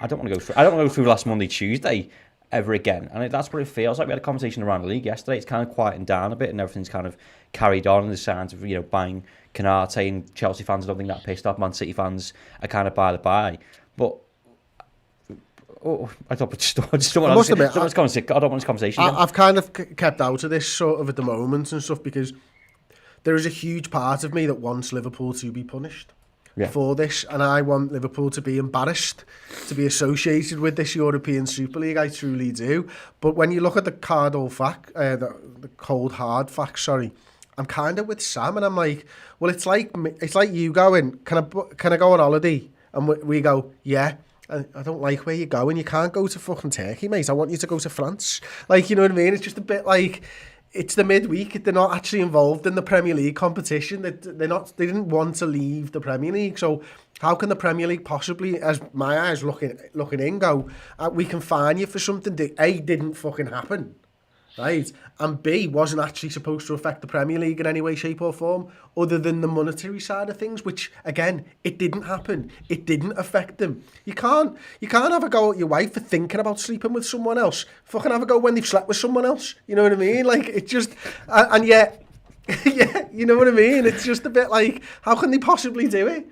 I don't want to go through last Monday, Tuesday ever again. And that's what it feels like. We had a conversation around the league yesterday. It's kind of quieting down a bit, and everything's kind of carried on. And the signs of buying Canate, and Chelsea fans, I don't think that pissed off. Man City fans are kind of by the by, but. I don't want this conversation. I've kind of kept out of this sort of at the moment and stuff, because there is a huge part of me that wants Liverpool to be punished for this, and I want Liverpool to be embarrassed to be associated with this European Super League. I truly do. But when you look at the cold hard facts, I'm kind of with Sam, and I'm like, well, it's like you going, can I go on holiday? And we go, yeah. I don't like where you're going. You can't go to fucking Turkey, mate. I want you to go to France. Like, you know what I mean? It's just a bit like, it's the midweek. They're not actually involved in the Premier League competition. They didn't want to leave the Premier League. So how can the Premier League possibly, as my eyes looking in, go, we can fine you for something that didn't fucking happen, right? And B, wasn't actually supposed to affect the Premier League in any way, shape or form, other than the monetary side of things, which, again, it didn't happen. It didn't affect them. You can't have a go at your wife for thinking about sleeping with someone else. Fucking have a go when they've slept with someone else. You know what I mean? Like, it just... And yet... Yeah, you know what I mean? It's just a bit like, how can they possibly do it?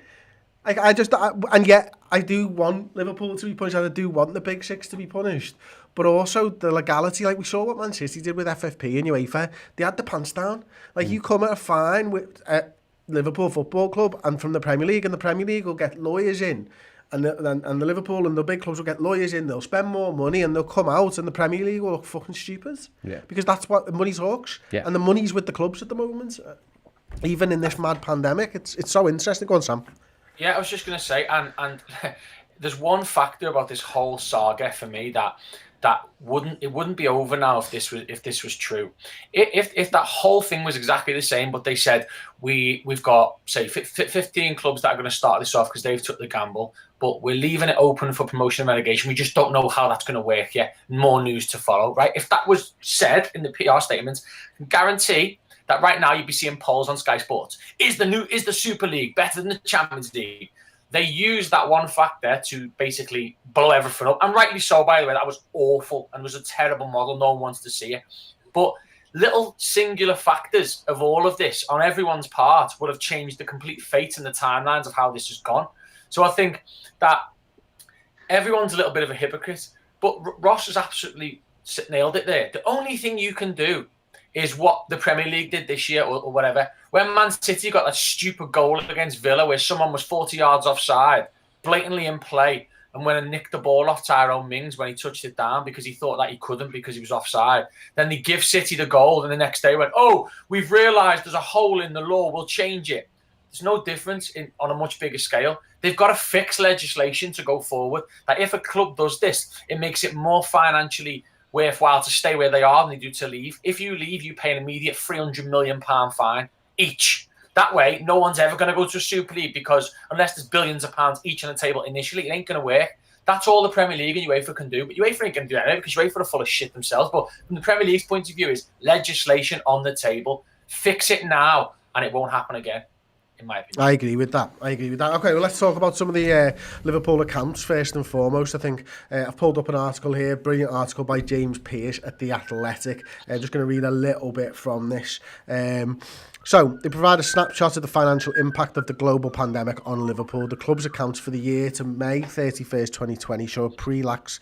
Like, and yet I do want Liverpool to be punished, and I do want the Big Six to be punished. But also the legality, like we saw what Man City did with FFP and UEFA, they had the pants down. Like, you come at a fine with Liverpool Football Club and from the Premier League, and the Premier League will get lawyers in. And the Liverpool and the big clubs will get lawyers in, they'll spend more money and they'll come out and the Premier League will look fucking stupid. Yeah. Because that's what money talks. Yeah. And the money's with the clubs at the moment. Even in this mad pandemic, it's so interesting. Go on, Sam. Yeah, I was just going to say, and there's one factor about this whole saga for me that wouldn't be over now if this was true. If that whole thing was exactly the same, but they said we've got, say, 15 clubs that are going to start this off because they've took the gamble, but we're leaving it open for promotion and relegation. We just don't know how that's going to work yet. More news to follow, right? If that was said in the PR statements, I guarantee that right now you'd be seeing polls on Sky Sports. Is the Super League better than the Champions League? They used that one factor to basically blow everything up. And rightly so, by the way. That was awful and was a terrible model. No one wants to see it. But little singular factors of all of this on everyone's part would have changed the complete fate and the timelines of how this has gone. So I think that everyone's a little bit of a hypocrite. But Ross has absolutely nailed it there. The only thing you can do is what the Premier League did this year or whatever. When Man City got that stupid goal against Villa where someone was 40 yards offside, blatantly in play, and went and nicked the ball off Tyrone Mings when he touched it down because he thought that he couldn't because he was offside. Then they give City the goal and the next day went, oh, we've realised there's a hole in the law, we'll change it. There's no difference on a much bigger scale. They've got to fix legislation to go forward. That if a club does this, it makes it more financially worthwhile to stay where they are than they do to leave. If you leave, you pay an immediate £300 million fine each. That way, no one's ever going to go to a Super League because unless there's billions of pounds each on the table initially, it ain't going to work. That's all the Premier League and UEFA can do. But UEFA ain't going to do that because UEFA are full of shit themselves. But from the Premier League's point of view is legislation on the table. Fix it now and it won't happen again. In my opinion. I agree with that. Okay, well, let's talk about some of the Liverpool accounts first and foremost. I think I've pulled up an article here, brilliant article by James Pearce at The Athletic. Just going to read a little bit from this. So, they provide a snapshot of the financial impact of the global pandemic on Liverpool. The club's accounts for the year to May 31st, 2020 show a pre-tax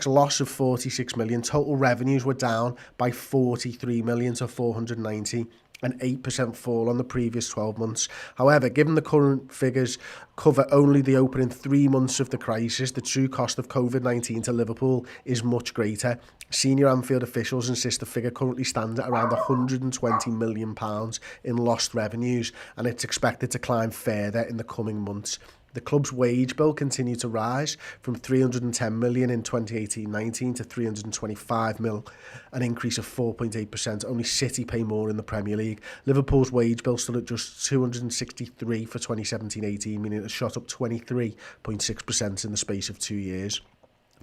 loss of 46 million. Total revenues were down by 43 million to 490. An 8% fall on the previous 12 months. However, given the current figures cover only the opening 3 months of the crisis, the true cost of COVID-19 to Liverpool is much greater. Senior Anfield officials insist the figure currently stands at around £120 million in lost revenues, and it's expected to climb further in the coming months. The club's wage bill continued to rise from 310 million in 2018-19 to 325 million, an increase of 4.8%. Only City pay more in the Premier League. Liverpool's wage bill stood at just 263 for 2017-18, meaning it shot up 23.6% in the space of 2 years.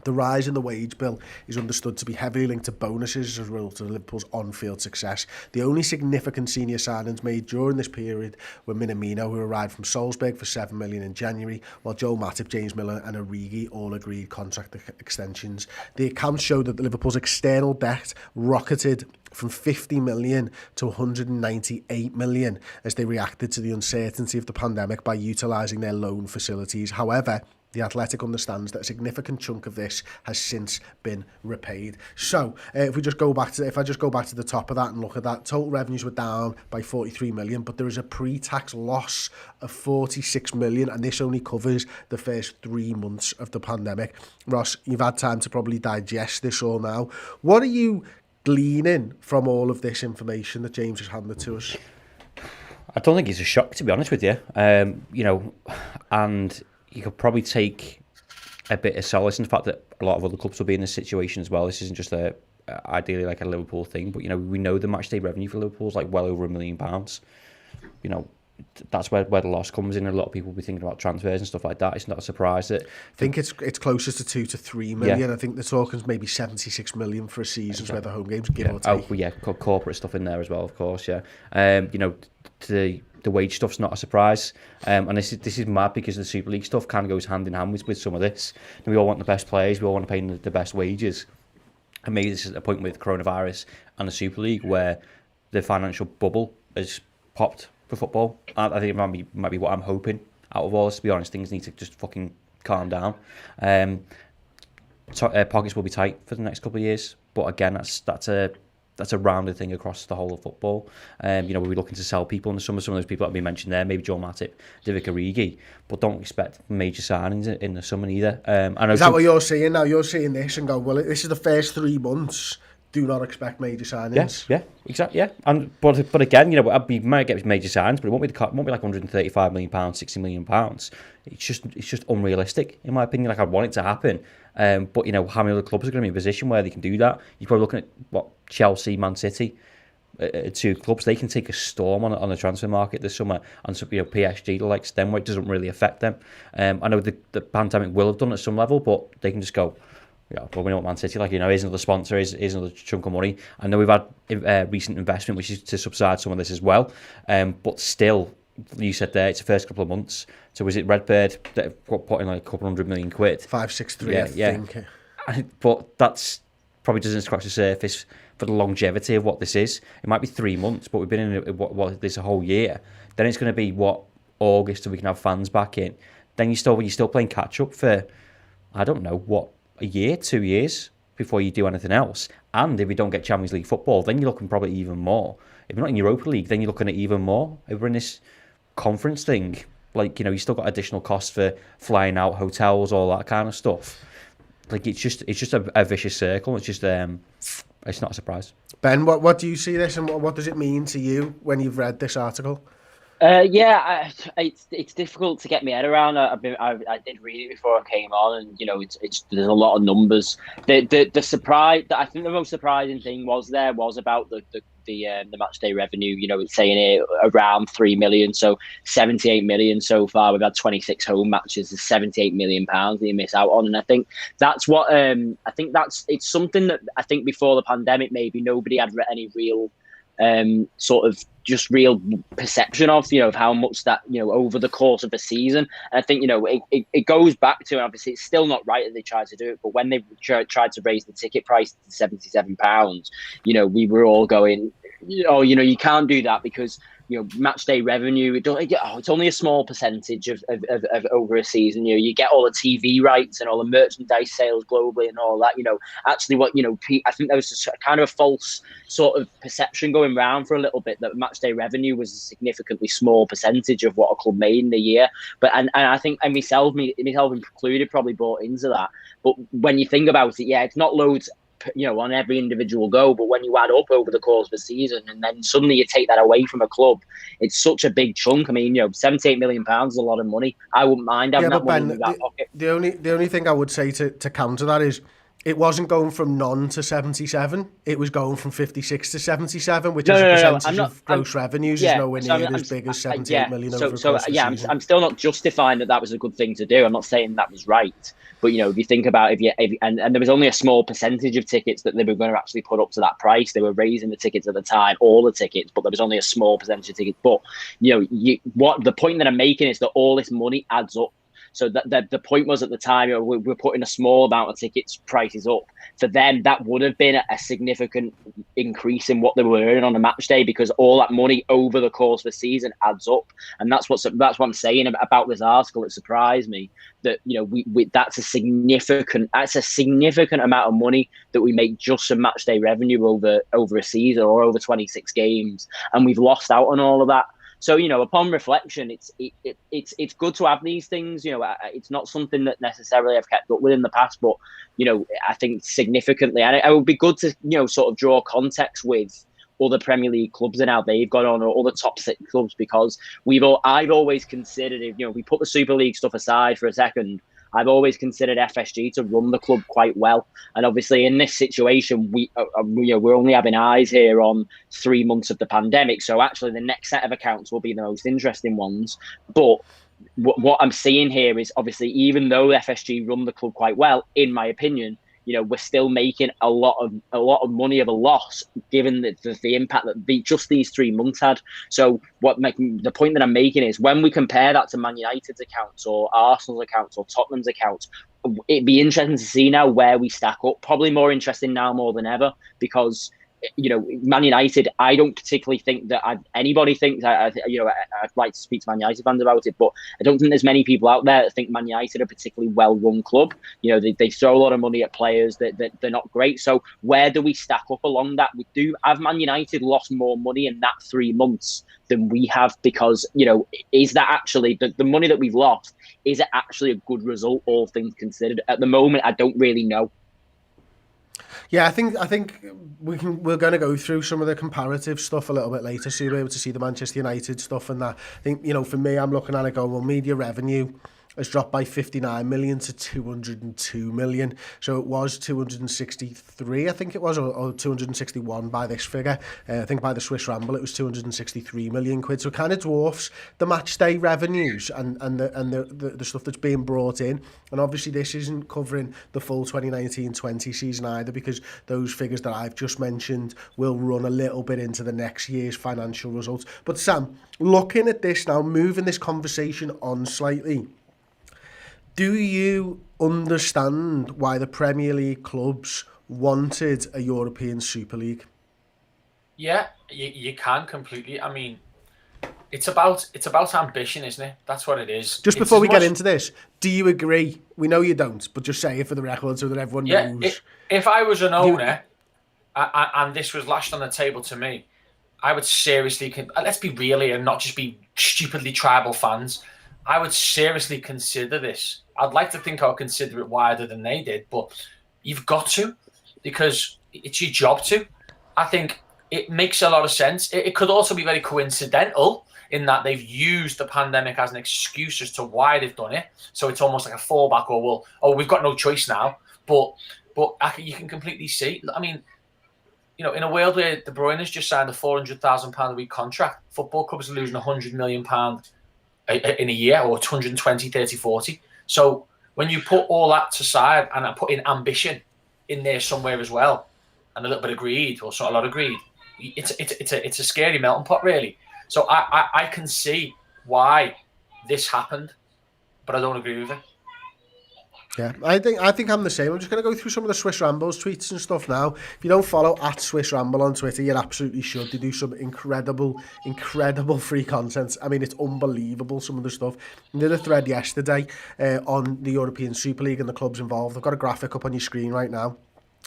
The rise in the wage bill is understood to be heavily linked to bonuses as a result of Liverpool's on-field success. The only significant senior signings made during this period were Minamino, who arrived from Salzburg for $7 million in January, while Joel Matip, James Miller and Origi all agreed contract extensions. The accounts show that Liverpool's external debt rocketed from 50 million to 198 million as they reacted to the uncertainty of the pandemic by utilising their loan facilities. However, The Athletic understands that a significant chunk of this has since been repaid. So, if I just go back to the top of that and look at that, total revenues were down by 43 million, but there is a pre-tax loss of 46 million, and this only covers the first 3 months of the pandemic. Ross, you've had time to probably digest this all now. What are you gleaning from all of this information that James has handed to us? I don't think it's a shock, to be honest with you. And you could probably take a bit of solace in the fact that a lot of other clubs will be in this situation as well. This isn't just ideally like a Liverpool thing, but we know the match day revenue for Liverpool is like well over £1 million. that's where the loss comes in. A lot of people will be thinking about transfers and stuff like that. It's not a surprise that I think it's closer to 2 to 3 million. I think the talking's maybe 76 million for a season's worth of home games, give or take. Oh, yeah, corporate stuff in there as well, of course, yeah. The wage stuff's not a surprise, and this is mad because the Super League stuff kind of goes hand in hand with some of this. And we all want the best players, we all want to pay the best wages, and maybe this is a point with coronavirus and the Super League where the financial bubble has popped for football. I think it might be what I'm hoping out of all this, to be honest. Things need to just fucking calm down. Pockets will be tight for the next couple of years, but again, that's a rounded thing across the whole of football. We'll be looking to sell people in the summer. Some of those people that have been mentioned there, maybe Joe Matip, Divock Origi, but don't expect major signings in the summer either. Is that what you're seeing now? You're seeing this and go, well, this is the first 3 months. Do not expect major signings. Yeah, exactly. Yeah, but again, we might get major signings, but it won't be like £135 million, £60 million. It's just unrealistic, in my opinion. Like, I'd want it to happen, but how many other clubs are going to be in a position where they can do that? You're probably looking at Chelsea, Man City, 2 clubs. They can take a storm on the transfer market this summer, and PSG, the likes of them, where it doesn't really affect them. I know the pandemic will have done at some level, but they can just go. Yeah, well, we know what Man City here's another sponsor, here's another chunk of money. I know we've had recent investment, which is to subside some of this as well. But still, you said there, it's the first couple of months. So was it Redbird that put in like a couple £100 million? 563, I think. But that's probably doesn't scratch the surface for the longevity of what this is. It might be 3 months, but we've been in this a whole year. Then it's going to be August, so we can have fans back in. Then you're still playing catch up for, I don't know, a year, 2 years before you do anything else. And if we don't get Champions League football, then you're looking probably even more. If you're not in Europa League, then you're looking at even more. If we're in this conference thing, you still got additional costs for flying out, hotels, all that kind of stuff. It's just a vicious circle. It's just it's not a surprise. Ben, what do you see this, and what does it mean to you when you've read this article? It's difficult to get my head around. I did read it before I came on, and there's a lot of numbers. The surprise, I think the most surprising thing was about the match day revenue. It's saying it around 3 million, so 78 million so far. We've had 26 home matches. There's 78 million pounds that you miss out on, and I think that's what it's something that I think before the pandemic maybe nobody had any real sort of just real perception of how much that over the course of a season. And I think it goes back to, obviously it's still not right that they tried to do it, but when they tried to raise the ticket price to £77, we were all going, you can't do that because match day revenue, it's only a small percentage of over a season. You get all the TV rights and all the merchandise sales globally and all that. Actually, I think there was a kind of a false sort of perception going around for a little bit that match day revenue was a significantly small percentage of what a club made in a year. But and I think myself included probably bought into that. But when you think about it, it's not loads on every individual go, but when you add up over the course of a season and then suddenly you take that away from a club, it's such a big chunk. I mean, £78 million is a lot of money. I wouldn't mind having that money in that pocket. The only thing I would say to counter that is it wasn't going from none to 77. It was going from 56 to 77, which is a percentage of gross revenues is nowhere near as big as 78 million over the course of the season. I'm still not justifying that was a good thing to do. I'm not saying that was right. But, if you think about and there was only a small percentage of tickets that they were going to actually put up to that price. They were raising the tickets at the time, all the tickets, but there was only a small percentage of tickets. But, what the point that I'm making is that all this money adds up. So the point was at the time, we're putting a small amount of tickets prices up. For them, that would have been a significant increase in what they were earning on a match day because all that money over the course of the season adds up. And that's what I'm saying about this article. It surprised me that that's a significant amount of money that we make just from match day revenue over a season or over 26 games, and we've lost out on all of that. So, upon reflection, it's good to have these things. It's not something that necessarily I've kept up with in the past, but, I think significantly, and it would be good to, sort of draw context with other Premier League clubs and how they've gone on, or other top 6 clubs, because I've always considered, if we put the Super League stuff aside for a second, I've always considered FSG to run the club quite well. And obviously in this situation, we're only having eyes here on 3 months of the pandemic. So actually the next set of accounts will be the most interesting ones. But what I'm seeing here is obviously, even though FSG run the club quite well, in my opinion, we're still making a lot of money of a loss, given the impact that just these 3 months had. So the point that I'm making is, when we compare that to Man United's accounts or Arsenal's accounts or Tottenham's accounts, it'd be interesting to see now where we stack up. Probably more interesting now more than ever, because Man United, I don't particularly think that anybody thinks. I'd like to speak to Man United fans about it, but I don't think there's many people out there that think Man United are a particularly well-run club. They throw a lot of money at players that they're not great. So where do we stack up along that? Have Man United lost more money in that 3 months than we have? Because is that actually the money that we've lost? Is it actually a good result, all things considered? At the moment, I don't really know. Yeah, I think we're going to go through some of the comparative stuff a little bit later, so you'll be able to see the Manchester United stuff and that. I think, for me, I'm looking at it going, well, media revenue has dropped by 59 million to 202 million. So it was 263, I think it was, or 261 by this figure. I think by the Swiss Ramble it was 263 million quid. So it kind of dwarfs the match day revenues and the stuff that's being brought in. And obviously this isn't covering the full 2019-20 season either, because those figures that I've just mentioned will run a little bit into the next year's financial results. But Sam, looking at this now, moving this conversation on slightly, do you understand why the Premier League clubs wanted a European Super League? Yeah, you can completely. I mean, it's about ambition, isn't it? That's what it is. Just before we get into this, do you agree? We know you don't, but just say it for the record so that everyone knows. If I was an owner and this was lashed on the table to me, I would seriously, let's be real here and not just be stupidly tribal fans. I would seriously consider this. I'd like to think I'll consider it wider than they did, but you've got to, because it's your job to. I think it makes a lot of sense. It could also be very coincidental in that they've used the pandemic as an excuse as to why they've done it. So it's almost like a fallback, or we've got no choice now. But you can completely see. I mean, in a world where De Bruyne has just signed a £400,000 a week contract, football clubs are losing £100 million in a year, or 220, 30, 40. So when you put all that aside and I put in ambition in there somewhere as well, and a little bit of greed, or a lot of greed, it's a scary melting pot, really. So I can see why this happened, but I don't agree with it. Yeah, I think I'm the same. I'm just going to go through some of the Swiss Ramble's tweets and stuff now. If you don't follow @Swiss Ramble on Twitter, you absolutely should. They do some incredible free content. I mean, it's unbelievable, some of the stuff. I did a thread yesterday on the European Super League and the clubs involved. I've got a graphic up on your screen right now.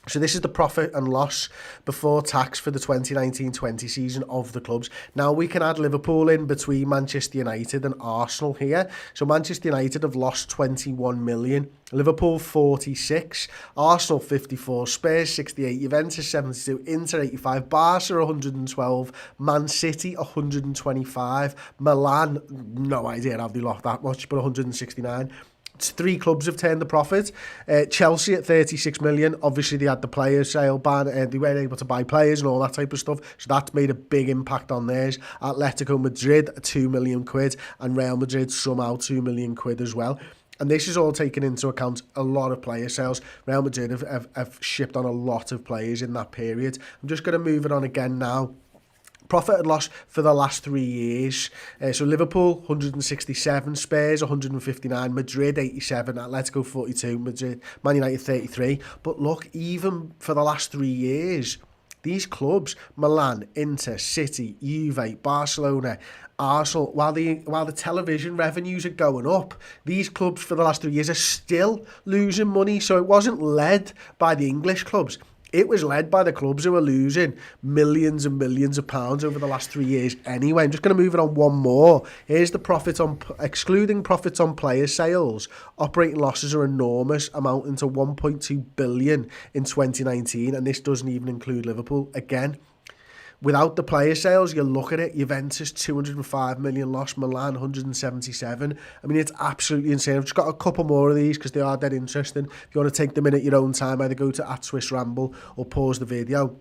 So this is the profit and loss before tax for the 2019-20 season of the clubs. Now we can add Liverpool in between Manchester United and Arsenal here. So Manchester United have lost 21 million, Liverpool 46, Arsenal 54, Spurs 68, Juventus 72, Inter 85, Barca 112, Man City 125, Milan, no idea how they lost that much, but 169. Three clubs have turned the profit. Chelsea at 36 million. Obviously, they had the player sale ban, and they weren't able to buy players and all that type of stuff. So that's made a big impact on theirs. Atletico Madrid, 2 million quid, and Real Madrid somehow 2 million quid as well. And this is all taken into account a lot of player sales. Real Madrid have shipped on a lot of players in that period. I'm just going to move it on again now. Profit and loss for the last 3 years. So Liverpool 167, Spurs 159, Madrid 87, Atletico 42, Man United 33. But look, even for the last 3 years, these clubs, Milan, Inter, City, Juve, Barcelona, Arsenal, while the television revenues are going up, these clubs for the last 3 years are still losing money. So it wasn't led by the English clubs. It was led by the clubs who were losing millions and millions of pounds over the last 3 years anyway. I'm just going to move it on one more. Here's the profit on, excluding profits on player sales, operating losses are enormous, amounting to 1.2 billion in 2019, and this doesn't even include Liverpool. Again, without the player sales, you look at it, Juventus 205 million loss, Milan 177. I mean, it's absolutely insane. I've just got a couple more of these because they are dead interesting. If you want to take them in at your own time, either go to @SwissRamble or pause the video.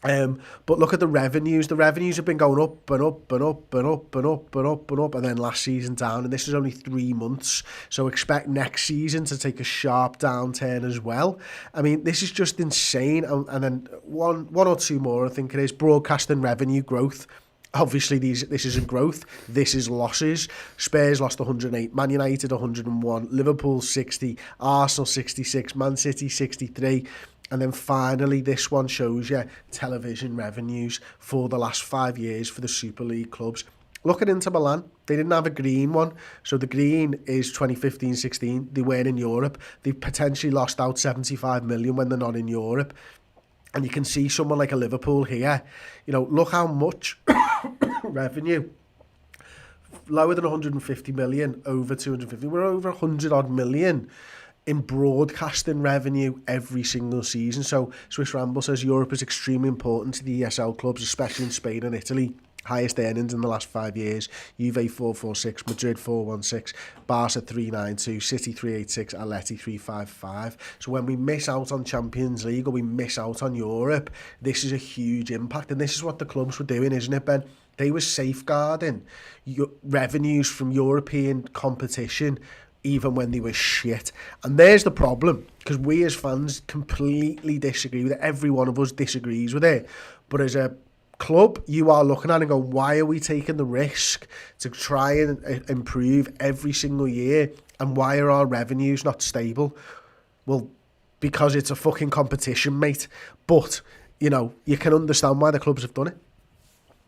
But look at the revenues. The revenues have been going up and up and up and up and up and up and up, and then last season down. And this is only 3 months, so expect next season to take a sharp downturn as well. I mean, this is just insane. And then one or two more, I think it is, broadcasting revenue growth. Obviously, this isn't growth. This is losses. Spurs lost 108, Man United 101, Liverpool 60, Arsenal 66, Man City 63. And then finally, this one shows you television revenues for the last 5 years for the Super League clubs. Look at Inter Milan. They didn't have a green one. So the green is 2015-16. They weren't in Europe. They potentially lost out 75 million when they're not in Europe. And you can see someone like a Liverpool here. You know, look how much revenue. Lower than 150 million, over 250. We're over 100 odd million in broadcasting revenue every single season. So Swiss Ramble says Europe is extremely important to the ESL clubs, especially in Spain and Italy. Highest earnings in the last 5 years. Juve 446, Madrid 416, Barca 392, City 386, Atleti 355. So when we miss out on Champions League or we miss out on Europe, this is a huge impact. And this is what the clubs were doing, isn't it, Ben? They were safeguarding revenues from European competition even when they were shit. And there's the problem, because we as fans completely disagree with it. Every one of us disagrees with it. But as a club, you are looking at it and go, why are we taking the risk to try and improve every single year? And why are our revenues not stable? Well, because it's a fucking competition, mate. But, you know, you can understand why the clubs have done it.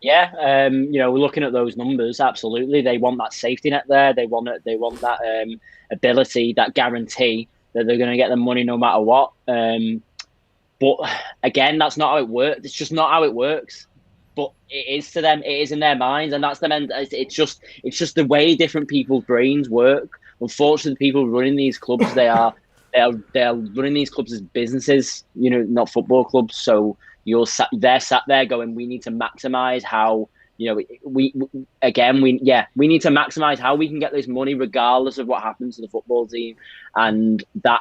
Yeah, you know, looking at those numbers, absolutely, they want that safety net there. They want that ability, that guarantee that they're going to get the money no matter what. But again, that's not how it works. It's just not how it works. But it is to them. It is in their minds, and that's the men. It's just the way different people's brains work. Unfortunately, the people running these clubs, they are running these clubs as businesses. You know, not football clubs. So they're sat there going, we need to maximize how, you know, we need to maximize how we can get this money regardless of what happens to the football team. And that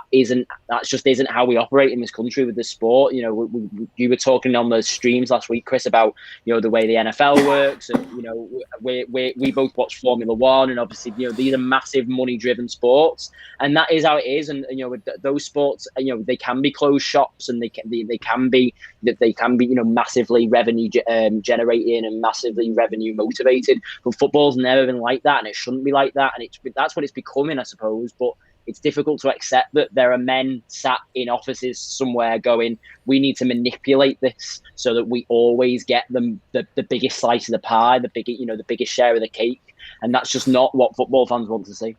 just isn't how we operate in this country with the sport. You know, you were talking on the streams last week, Chris, about, you know, the way the NFL works, and, you know, we both watch Formula One, and obviously, you know, these are massive money driven sports, and that is how it is. And, you know, those sports, you know, they can be closed shops, and they can be, you know, massively revenue generating and massively revenue motivated. But football's never been like that, and it shouldn't be like that. And that's what it's becoming, I suppose. But it's difficult to accept that there are men sat in offices somewhere going, we need to manipulate this so that we always get the biggest slice of the pie, the biggest share of the cake. And that's just not what football fans want to see.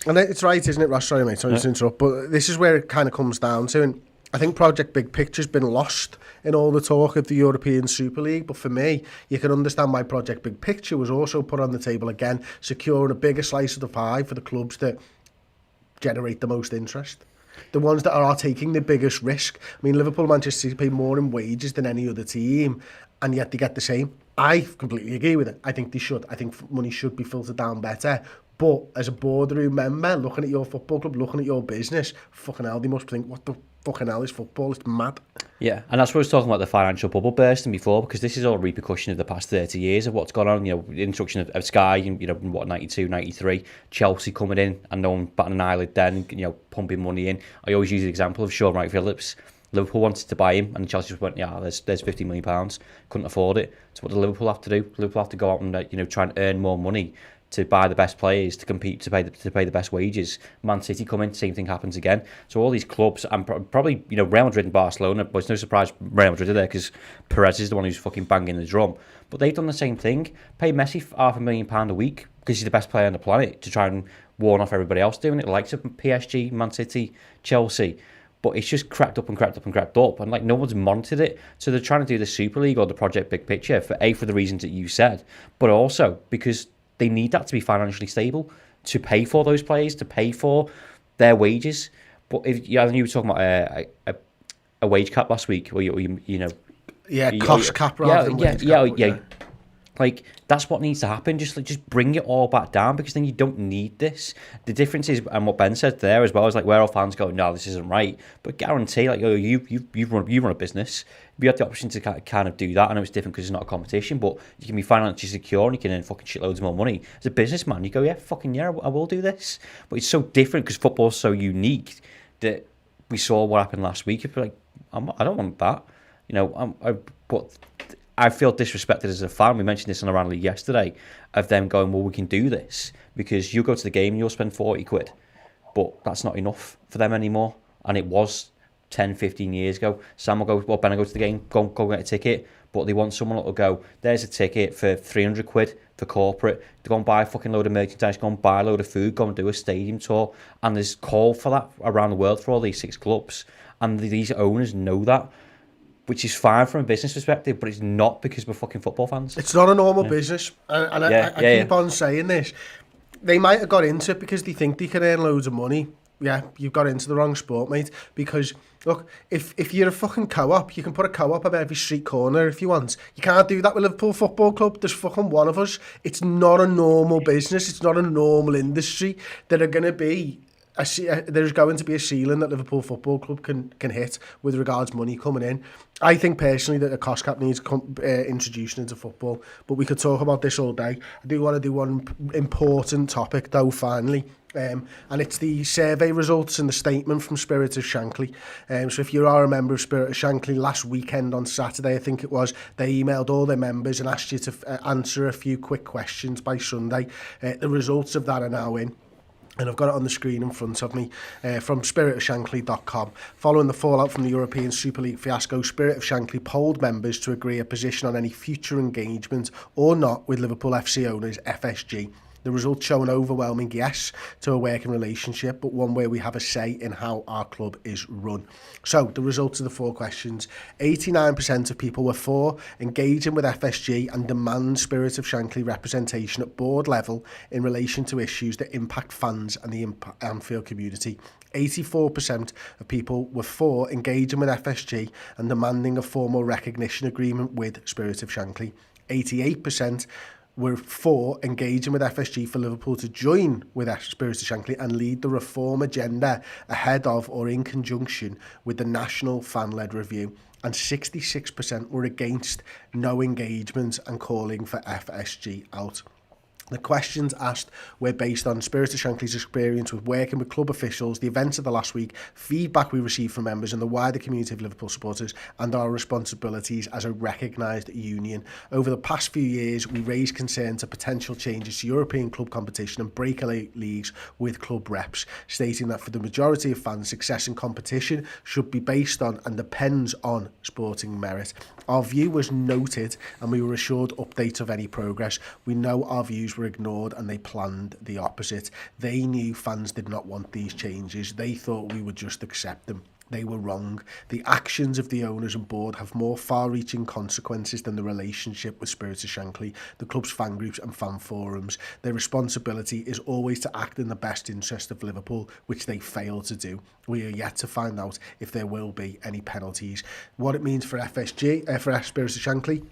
And it's right, isn't it, Ross? Sorry, mate, sorry to interrupt, but this is where it kind of comes down to. And I think Project Big Picture's been lost in all the talk of the European Super League. But for me, you can understand why Project Big Picture was also put on the table again, securing a bigger slice of the pie for the clubs that generate the most interest. The ones that are taking the biggest risk. I mean, Liverpool, Manchester City pay more in wages than any other team, and yet they get the same. I completely agree with it. I think they should. I think money should be filtered down better. But as a boardroom member, looking at your football club, looking at your business, fucking hell, they must think, what the fucking hell is football? It's mad. Yeah, and that's what I was talking about, the financial bubble bursting before, because this is all a repercussion of the past 30 years of what's gone on. You know, the introduction of Sky, you know, what, 92, 93, Chelsea coming in and no one batting an eyelid then, you know, pumping money in. I always use the example of Sean Wright-Phillips. Liverpool wanted to buy him, and Chelsea just went, yeah, there's £50 million, couldn't afford it. So what do Liverpool have to do? Liverpool have to go out and, you know, try and earn more money to buy the best players, to compete, to pay the best wages. Man City come in, same thing happens again. So all these clubs, and probably, you know, Real Madrid and Barcelona, but it's no surprise Real Madrid are there because Perez is the one who's fucking banging the drum. But they've done the same thing. Pay Messi £500,000 a week because he's the best player on the planet, to try and warn off everybody else doing it, the likes of PSG, Man City, Chelsea. But it's just cracked up, and like no one's monitored it. So they're trying to do the Super League or the Project Big Picture for the reasons that you said, but also because they need that to be financially stable, to pay for those players, to pay for their wages. But if you were talking about a wage cap last week, or you know. cost cap rather than wage cap. Yeah. Like, that's what needs to happen. Just bring it all back down, because then you don't need this. The difference is, and what Ben said there as well, is like where all fans go, no, this isn't right. But guarantee, like, you run a business. You had the option to kind of do that. I know it's different because it's not a competition, but you can be financially secure and you can earn fucking shitloads more money. As a businessman, you go, yeah, I will do this. But it's so different because football's so unique that we saw what happened last week. You'd be like, I don't want that. But I feel disrespected as a fan. We mentioned this on the Rally yesterday, of them going, well, we can do this because you go to the game and you'll spend 40 quid. But that's not enough for them anymore. And it was 10, 15 years ago. Sam will go, well, Ben, I go to the game, go get a ticket. But they want someone that will go, there's a ticket for 300 quid for corporate. To go and buy a fucking load of merchandise, go and buy a load of food, go and do a stadium tour. And there's call for that around the world for all these 6 clubs. And these owners know that, which is fine from a business perspective, but it's not because we're fucking football fans. It's not a normal business. And I keep on saying this. They might have got into it because they think they can earn loads of money. Yeah, you've got into the wrong sport, mate. Because, look, if you're a fucking co-op, you can put a co-op at every street corner if you want. You can't do that with Liverpool Football Club. There's fucking one of us. It's not a normal business. It's not a normal industry. There's going to be a ceiling that Liverpool Football Club can hit with regards money coming in. I think personally that a cost cap needs introduced into football, but we could talk about this all day. I do want to do one important topic though finally, and it's the survey results and the statement from Spirit of Shankly. So if you are a member of Spirit of Shankly, last weekend on Saturday I think it was, they emailed all their members and asked you to answer a few quick questions by Sunday. The results of that are now in. And I've got it on the screen in front of me from spiritofshankly.com. Following the fallout from the European Super League fiasco, Spirit of Shankly polled members to agree a position on any future engagement or not with Liverpool FC owners FSG. The results show an overwhelming yes to a working relationship, but one where we have a say in how our club is run. So, the results of the 4 questions. 89% of people were for engaging with FSG and demand Spirit of Shankly representation at board level in relation to issues that impact fans and the Anfield community. 84% of people were for engaging with FSG and demanding a formal recognition agreement with Spirit of Shankly. 88% were for engaging with FSG for Liverpool to join with Spirit of Shankly and lead the reform agenda ahead of or in conjunction with the national fan-led review. And 66% were against no engagement and calling for FSG out. The questions asked were based on Spirit of Shankly's experience with working with club officials, the events of the last week, feedback we received from members and the wider community of Liverpool supporters, and our responsibilities as a recognised union. Over the past few years, we raised concern to potential changes to European club competition and breakaway leagues with club reps, stating that for the majority of fans, success in competition should be based on and depends on sporting merit. Our view was noted and we were assured update of any progress. We know our views were ignored and they planned the opposite. They knew fans did not want these changes. They thought we would just accept them. They were wrong. The actions of the owners and board have more far-reaching consequences than the relationship with Spirit of Shankly, the club's fan groups and fan forums. Their responsibility is always to act in the best interest of Liverpool, which they fail to do. We are yet to find out if there will be any penalties. What it means for FSG, for Spirit of Shankly,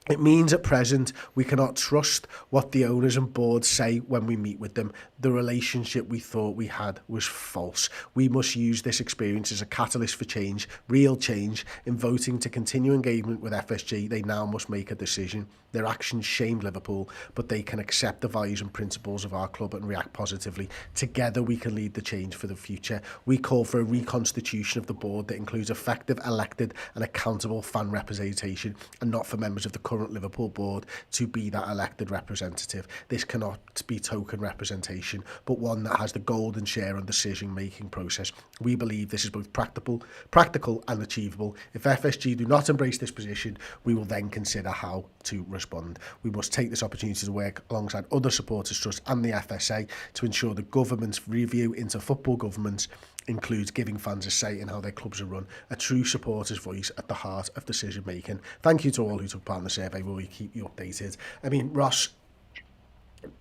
it means at present we cannot trust what the owners and boards say when we meet with them. The relationship we thought we had was false. We must use this experience as a catalyst for change, real change. In voting to continue engagement with FSG, they now must make a decision. Their actions shamed Liverpool, but they can accept the values and principles of our club and react positively. Together we can lead the change for the future. We call for a reconstitution of the board that includes effective, elected and accountable fan representation, and not for members of the current Liverpool board to be that elected representative. This cannot be token representation, but one that has the golden share on decision-making process. We believe this is both practical and achievable. If FSG do not embrace this position, we will then consider how to respond. We must take this opportunity to work alongside other supporters trust and the FSA to ensure the government's review into football governance includes giving fans a say in how their clubs are run, a true supporter's voice at the heart of decision making. Thank you to all who took part in the survey. We'll keep you updated. I mean, Ross,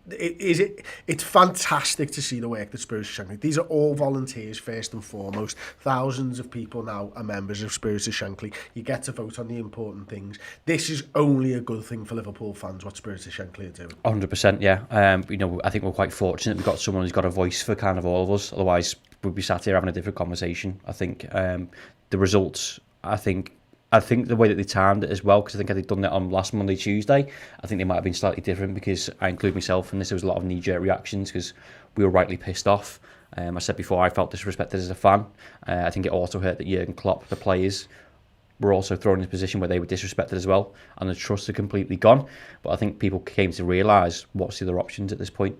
it's fantastic to see the work that Spirits of Shankly. These are all volunteers first and foremost. Thousands of people now are members of Spirits of Shankly. You get to vote on the important things. This is only a good thing for Liverpool fans, what Spirits of Shankly are doing. 100%, yeah. I think we're quite fortunate we've got someone who's got a voice for kind of all of us. Otherwise, we'd be sat here having a different conversation. I think the results, I think the way that they timed it as well, because I think had they done it on last Monday, Tuesday, I think they might have been slightly different, because I include myself in this. There was a lot of knee-jerk reactions because we were rightly pissed off. I said before, I felt disrespected as a fan. I think it also hurt that Jurgen Klopp, the players, were also thrown in a position where they were disrespected as well, and the trust had completely gone. But I think people came to realise what's the other options at this point.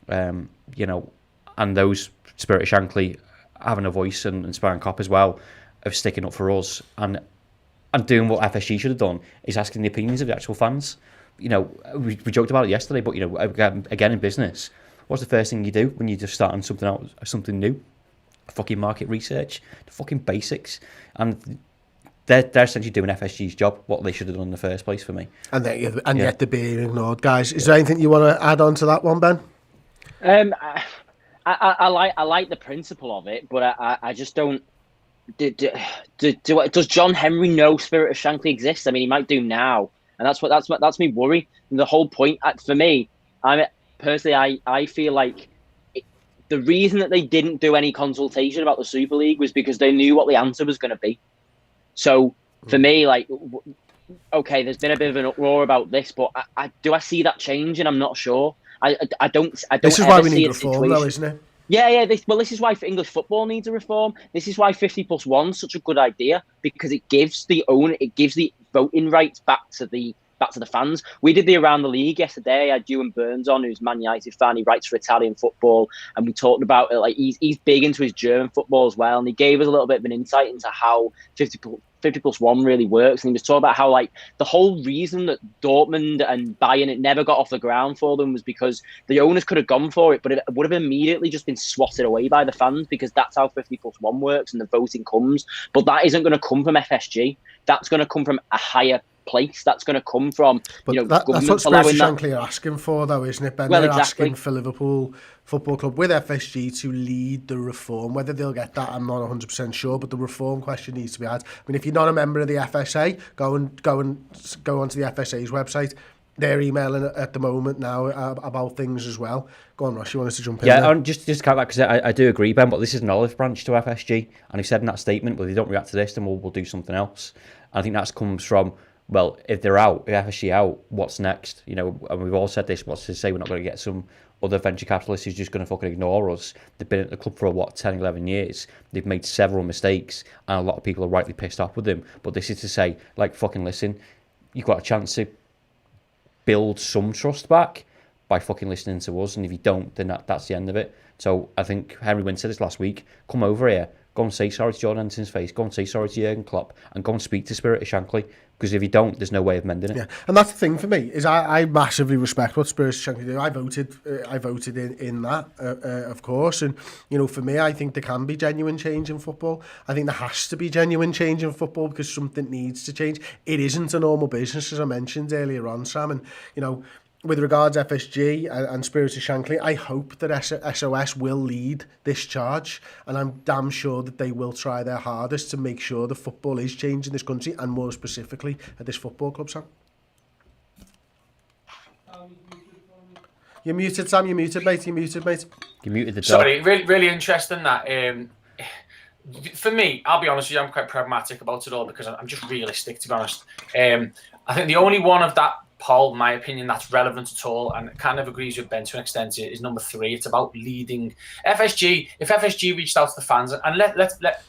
And those Spirit of Shankly having a voice, and Spine Cop as well, of sticking up for us and doing what FSG should have done, is asking the opinions of the actual fans. We joked about it yesterday, but again in business, what's the first thing you do when you're just starting something new? Fucking market research, the fucking basics, and they're essentially doing FSG's job, what they should have done in the first place for me. And yet they're being ignored, guys. Is there anything you want to add on to that one, Ben? I like the principle of it, but I just don't. Does John Henry know Spirit of Shankly exists? I mean, he might do now, and that's me worry. And the whole point for me, I feel like the reason that they didn't do any consultation about the Super League was because they knew what the answer was going to be. So for me, okay, there's been a bit of an uproar about this, but do I see that changing? I'm not sure. I don't. This is why we need reform, though, isn't it? Yeah. This is why English football needs a reform. This is why 50+1 is such a good idea, because it gives the voting rights back to the fans. We did the Around the League yesterday. I had Ewan Burns on, who's Man United fan. He writes for Italian football, and we talked about it. He's big into his German football as well, and he gave us a little bit of an insight into how 50+1 really works. And he was talking about how the whole reason that Dortmund and Bayern, it never got off the ground for them, was because the owners could have gone for it, but it would have immediately just been swatted away by the fans, because that's how 50+1 works and the voting comes. But that isn't going to come from FSG. That's going to come from a higher place. That's going to come from that's what Spirits of Shankly are asking for, though, isn't it, Ben? Well, they're exactly. asking for Liverpool Football Club with FSG to lead the reform. Whether they'll get that, I'm not 100% sure, but the reform question needs to be had. I mean, if you're not a member of the FSA, go onto the FSA's website. They're emailing at the moment now about things as well. Go on, Ross, you wanted to jump in? Yeah, there? and just kind of, because I do agree, Ben, but this is an olive branch to FSG, and he said in that statement, well, if they don't react to this, then we'll do something else. And I think that comes from, well, if they're out, if FSG out, what's next? And we've all said this, what's to say we're not going to get some other venture capitalist who's just going to fucking ignore us. They've been at the club for, 10, 11 years. They've made several mistakes, and a lot of people are rightly pissed off with them. But this is to say, fucking listen, you've got a chance to build some trust back by fucking listening to us, and if you don't, then that's the end of it. So I think Henry Wynn said this last week, come over here, go and say sorry to Jordan Henderson's face, go and say sorry to Jurgen Klopp, and go and speak to Spirit of Shankly, because if you don't, there's no way of mending it. Yeah, and that's the thing for me, is I massively respect what Spirits of Shankly do. I voted in that, of course, and for me, I think there can be genuine change in football. I think there has to be genuine change in football, because something needs to change. It isn't a normal business, as I mentioned earlier on, Sam, and with regards to FSG and Spirits of Shankly, I hope that SOS will lead this charge, and I'm damn sure that they will try their hardest to make sure the football is changing this country, and more specifically at this football club, Sam. You're muted, Sam. You're muted, mate. You muted the dog. Sorry, really interesting that. For me, I'll be honest with you, I'm quite pragmatic about it all, because I'm just realistic, to be honest. I think the only one of that poll, in my opinion, that's relevant at all, and kind of agrees with Ben to an extent, is number 3. It's about leading FSG. If FSG reached out to the fans, and let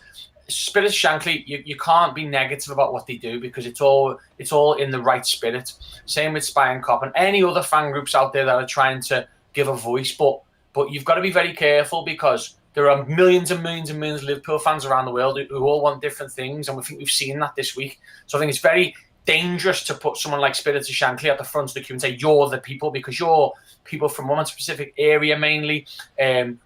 Spirit of Shankly, you can't be negative about what they do, because it's all in the right spirit. Same with Spy and Cop and any other fan groups out there that are trying to give a voice, but you've got to be very careful, because there are millions and millions and millions of Liverpool fans around the world who all want different things, and we've seen that this week. So I think it's very dangerous to put someone like Spirit of Shankly at the front of the queue and say you're the people, because you're people from one specific area mainly,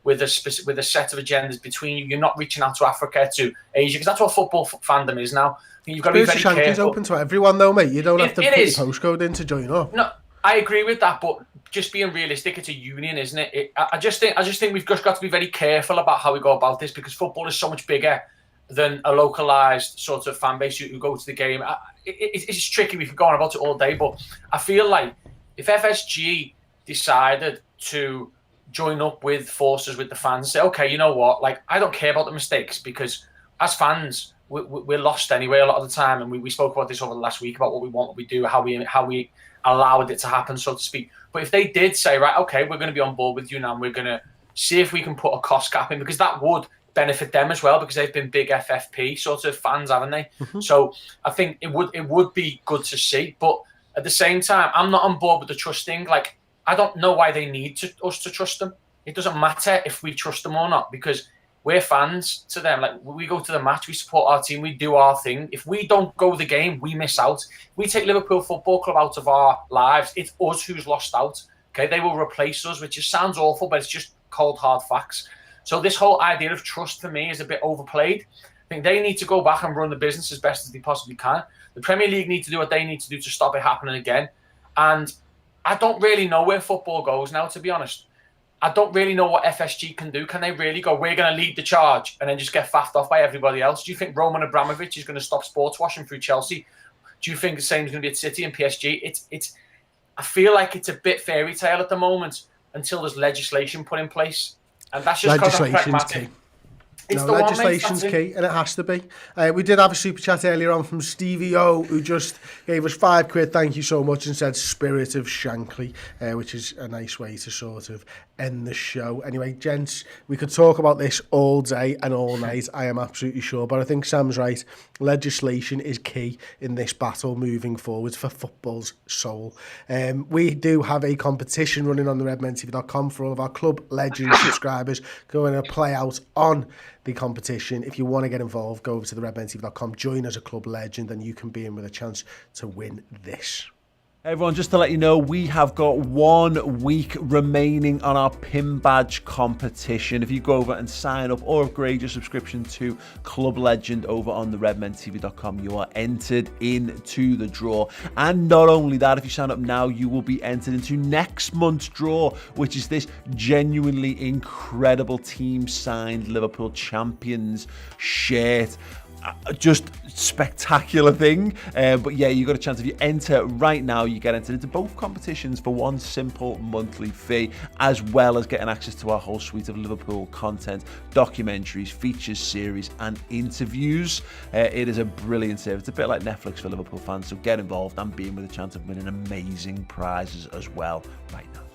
with a set of agendas between you. You're not reaching out to Africa, to Asia, because that's what football fandom is now. You've got to be very careful. Shankly's open to everyone, though, mate. You don't have to put your postcode in to join up. No, I agree with that, but just being realistic, it's a union, isn't it? I just think we've just got to be very careful about how we go about this, because football is so much bigger than a localized sort of fan base who go to the game. It's tricky. We could go on about it all day, but I feel like if FSG decided to join up with forces with the fans, say, okay, you know what? Like, I don't care about the mistakes, because as fans, we're lost anyway a lot of the time, and we spoke about this over the last week about what we want, what we do, how we allowed it to happen, so to speak. But if they did say, right, okay, we're going to be on board with you now, and we're going to see if we can put a cost cap in, because that would benefit them as well, because they've been big FFP sort of fans, haven't they? Mm-hmm. So I think it would be good to see. But at the same time, I'm not on board with the trust thing. Like, I don't know why they need us to trust them. It doesn't matter if we trust them or not, because we're fans to them. Like, we go to the match, we support our team, we do our thing. If we don't go the game, we miss out. If we take Liverpool Football Club out of our lives, it's us who's lost out. Okay, they will replace us, which just sounds awful, but it's just cold, hard facts. So this whole idea of trust for me is a bit overplayed. I think they need to go back and run the business as best as they possibly can. The Premier League need to do what they need to do to stop it happening again. And I don't really know where football goes now, to be honest. I don't really know what FSG can do. Can they really go, we're going to lead the charge, and then just get faffed off by everybody else? Do you think Roman Abramovich is going to stop sports washing through Chelsea? Do you think the same is going to be at City and PSG? I feel like it's a bit fairy tale at the moment until there's legislation put in place. And that's just legislation's key. Legislation's key, and it has to be. We did have a super chat earlier on from Stevie O, who just gave us £5. Thank you so much, and said "Spirit of Shankly," which is a nice way to sort of end the show. Anyway, gents, we could talk about this all day and all night, I am absolutely sure, but I think Sam's right. Legislation is key in this battle moving forward for football's soul. We do have a competition running on the redmentv.com for all of our Club Legend subscribers, going to play out on the competition. If you want to get involved, go over to the redmentv.com, join as a Club Legend, and you can be in with a chance to win this. Everyone, just to let you know, we have got 1 week remaining on our pin badge competition. If you go over and sign up or upgrade your subscription to Club Legend over on the redmentv.com, you are entered into the draw. And not only that, if you sign up now, you will be entered into next month's draw, which is this genuinely incredible team-signed Liverpool Champions shirt. Just spectacular thing, but yeah, you got a chance. If you enter right now, you get entered into both competitions for one simple monthly fee, as well as getting access to our whole suite of Liverpool content, documentaries, features, series and interviews. It is a brilliant service. It's a bit like Netflix for Liverpool fans, so get involved and be in with a chance of winning amazing prizes as well right now.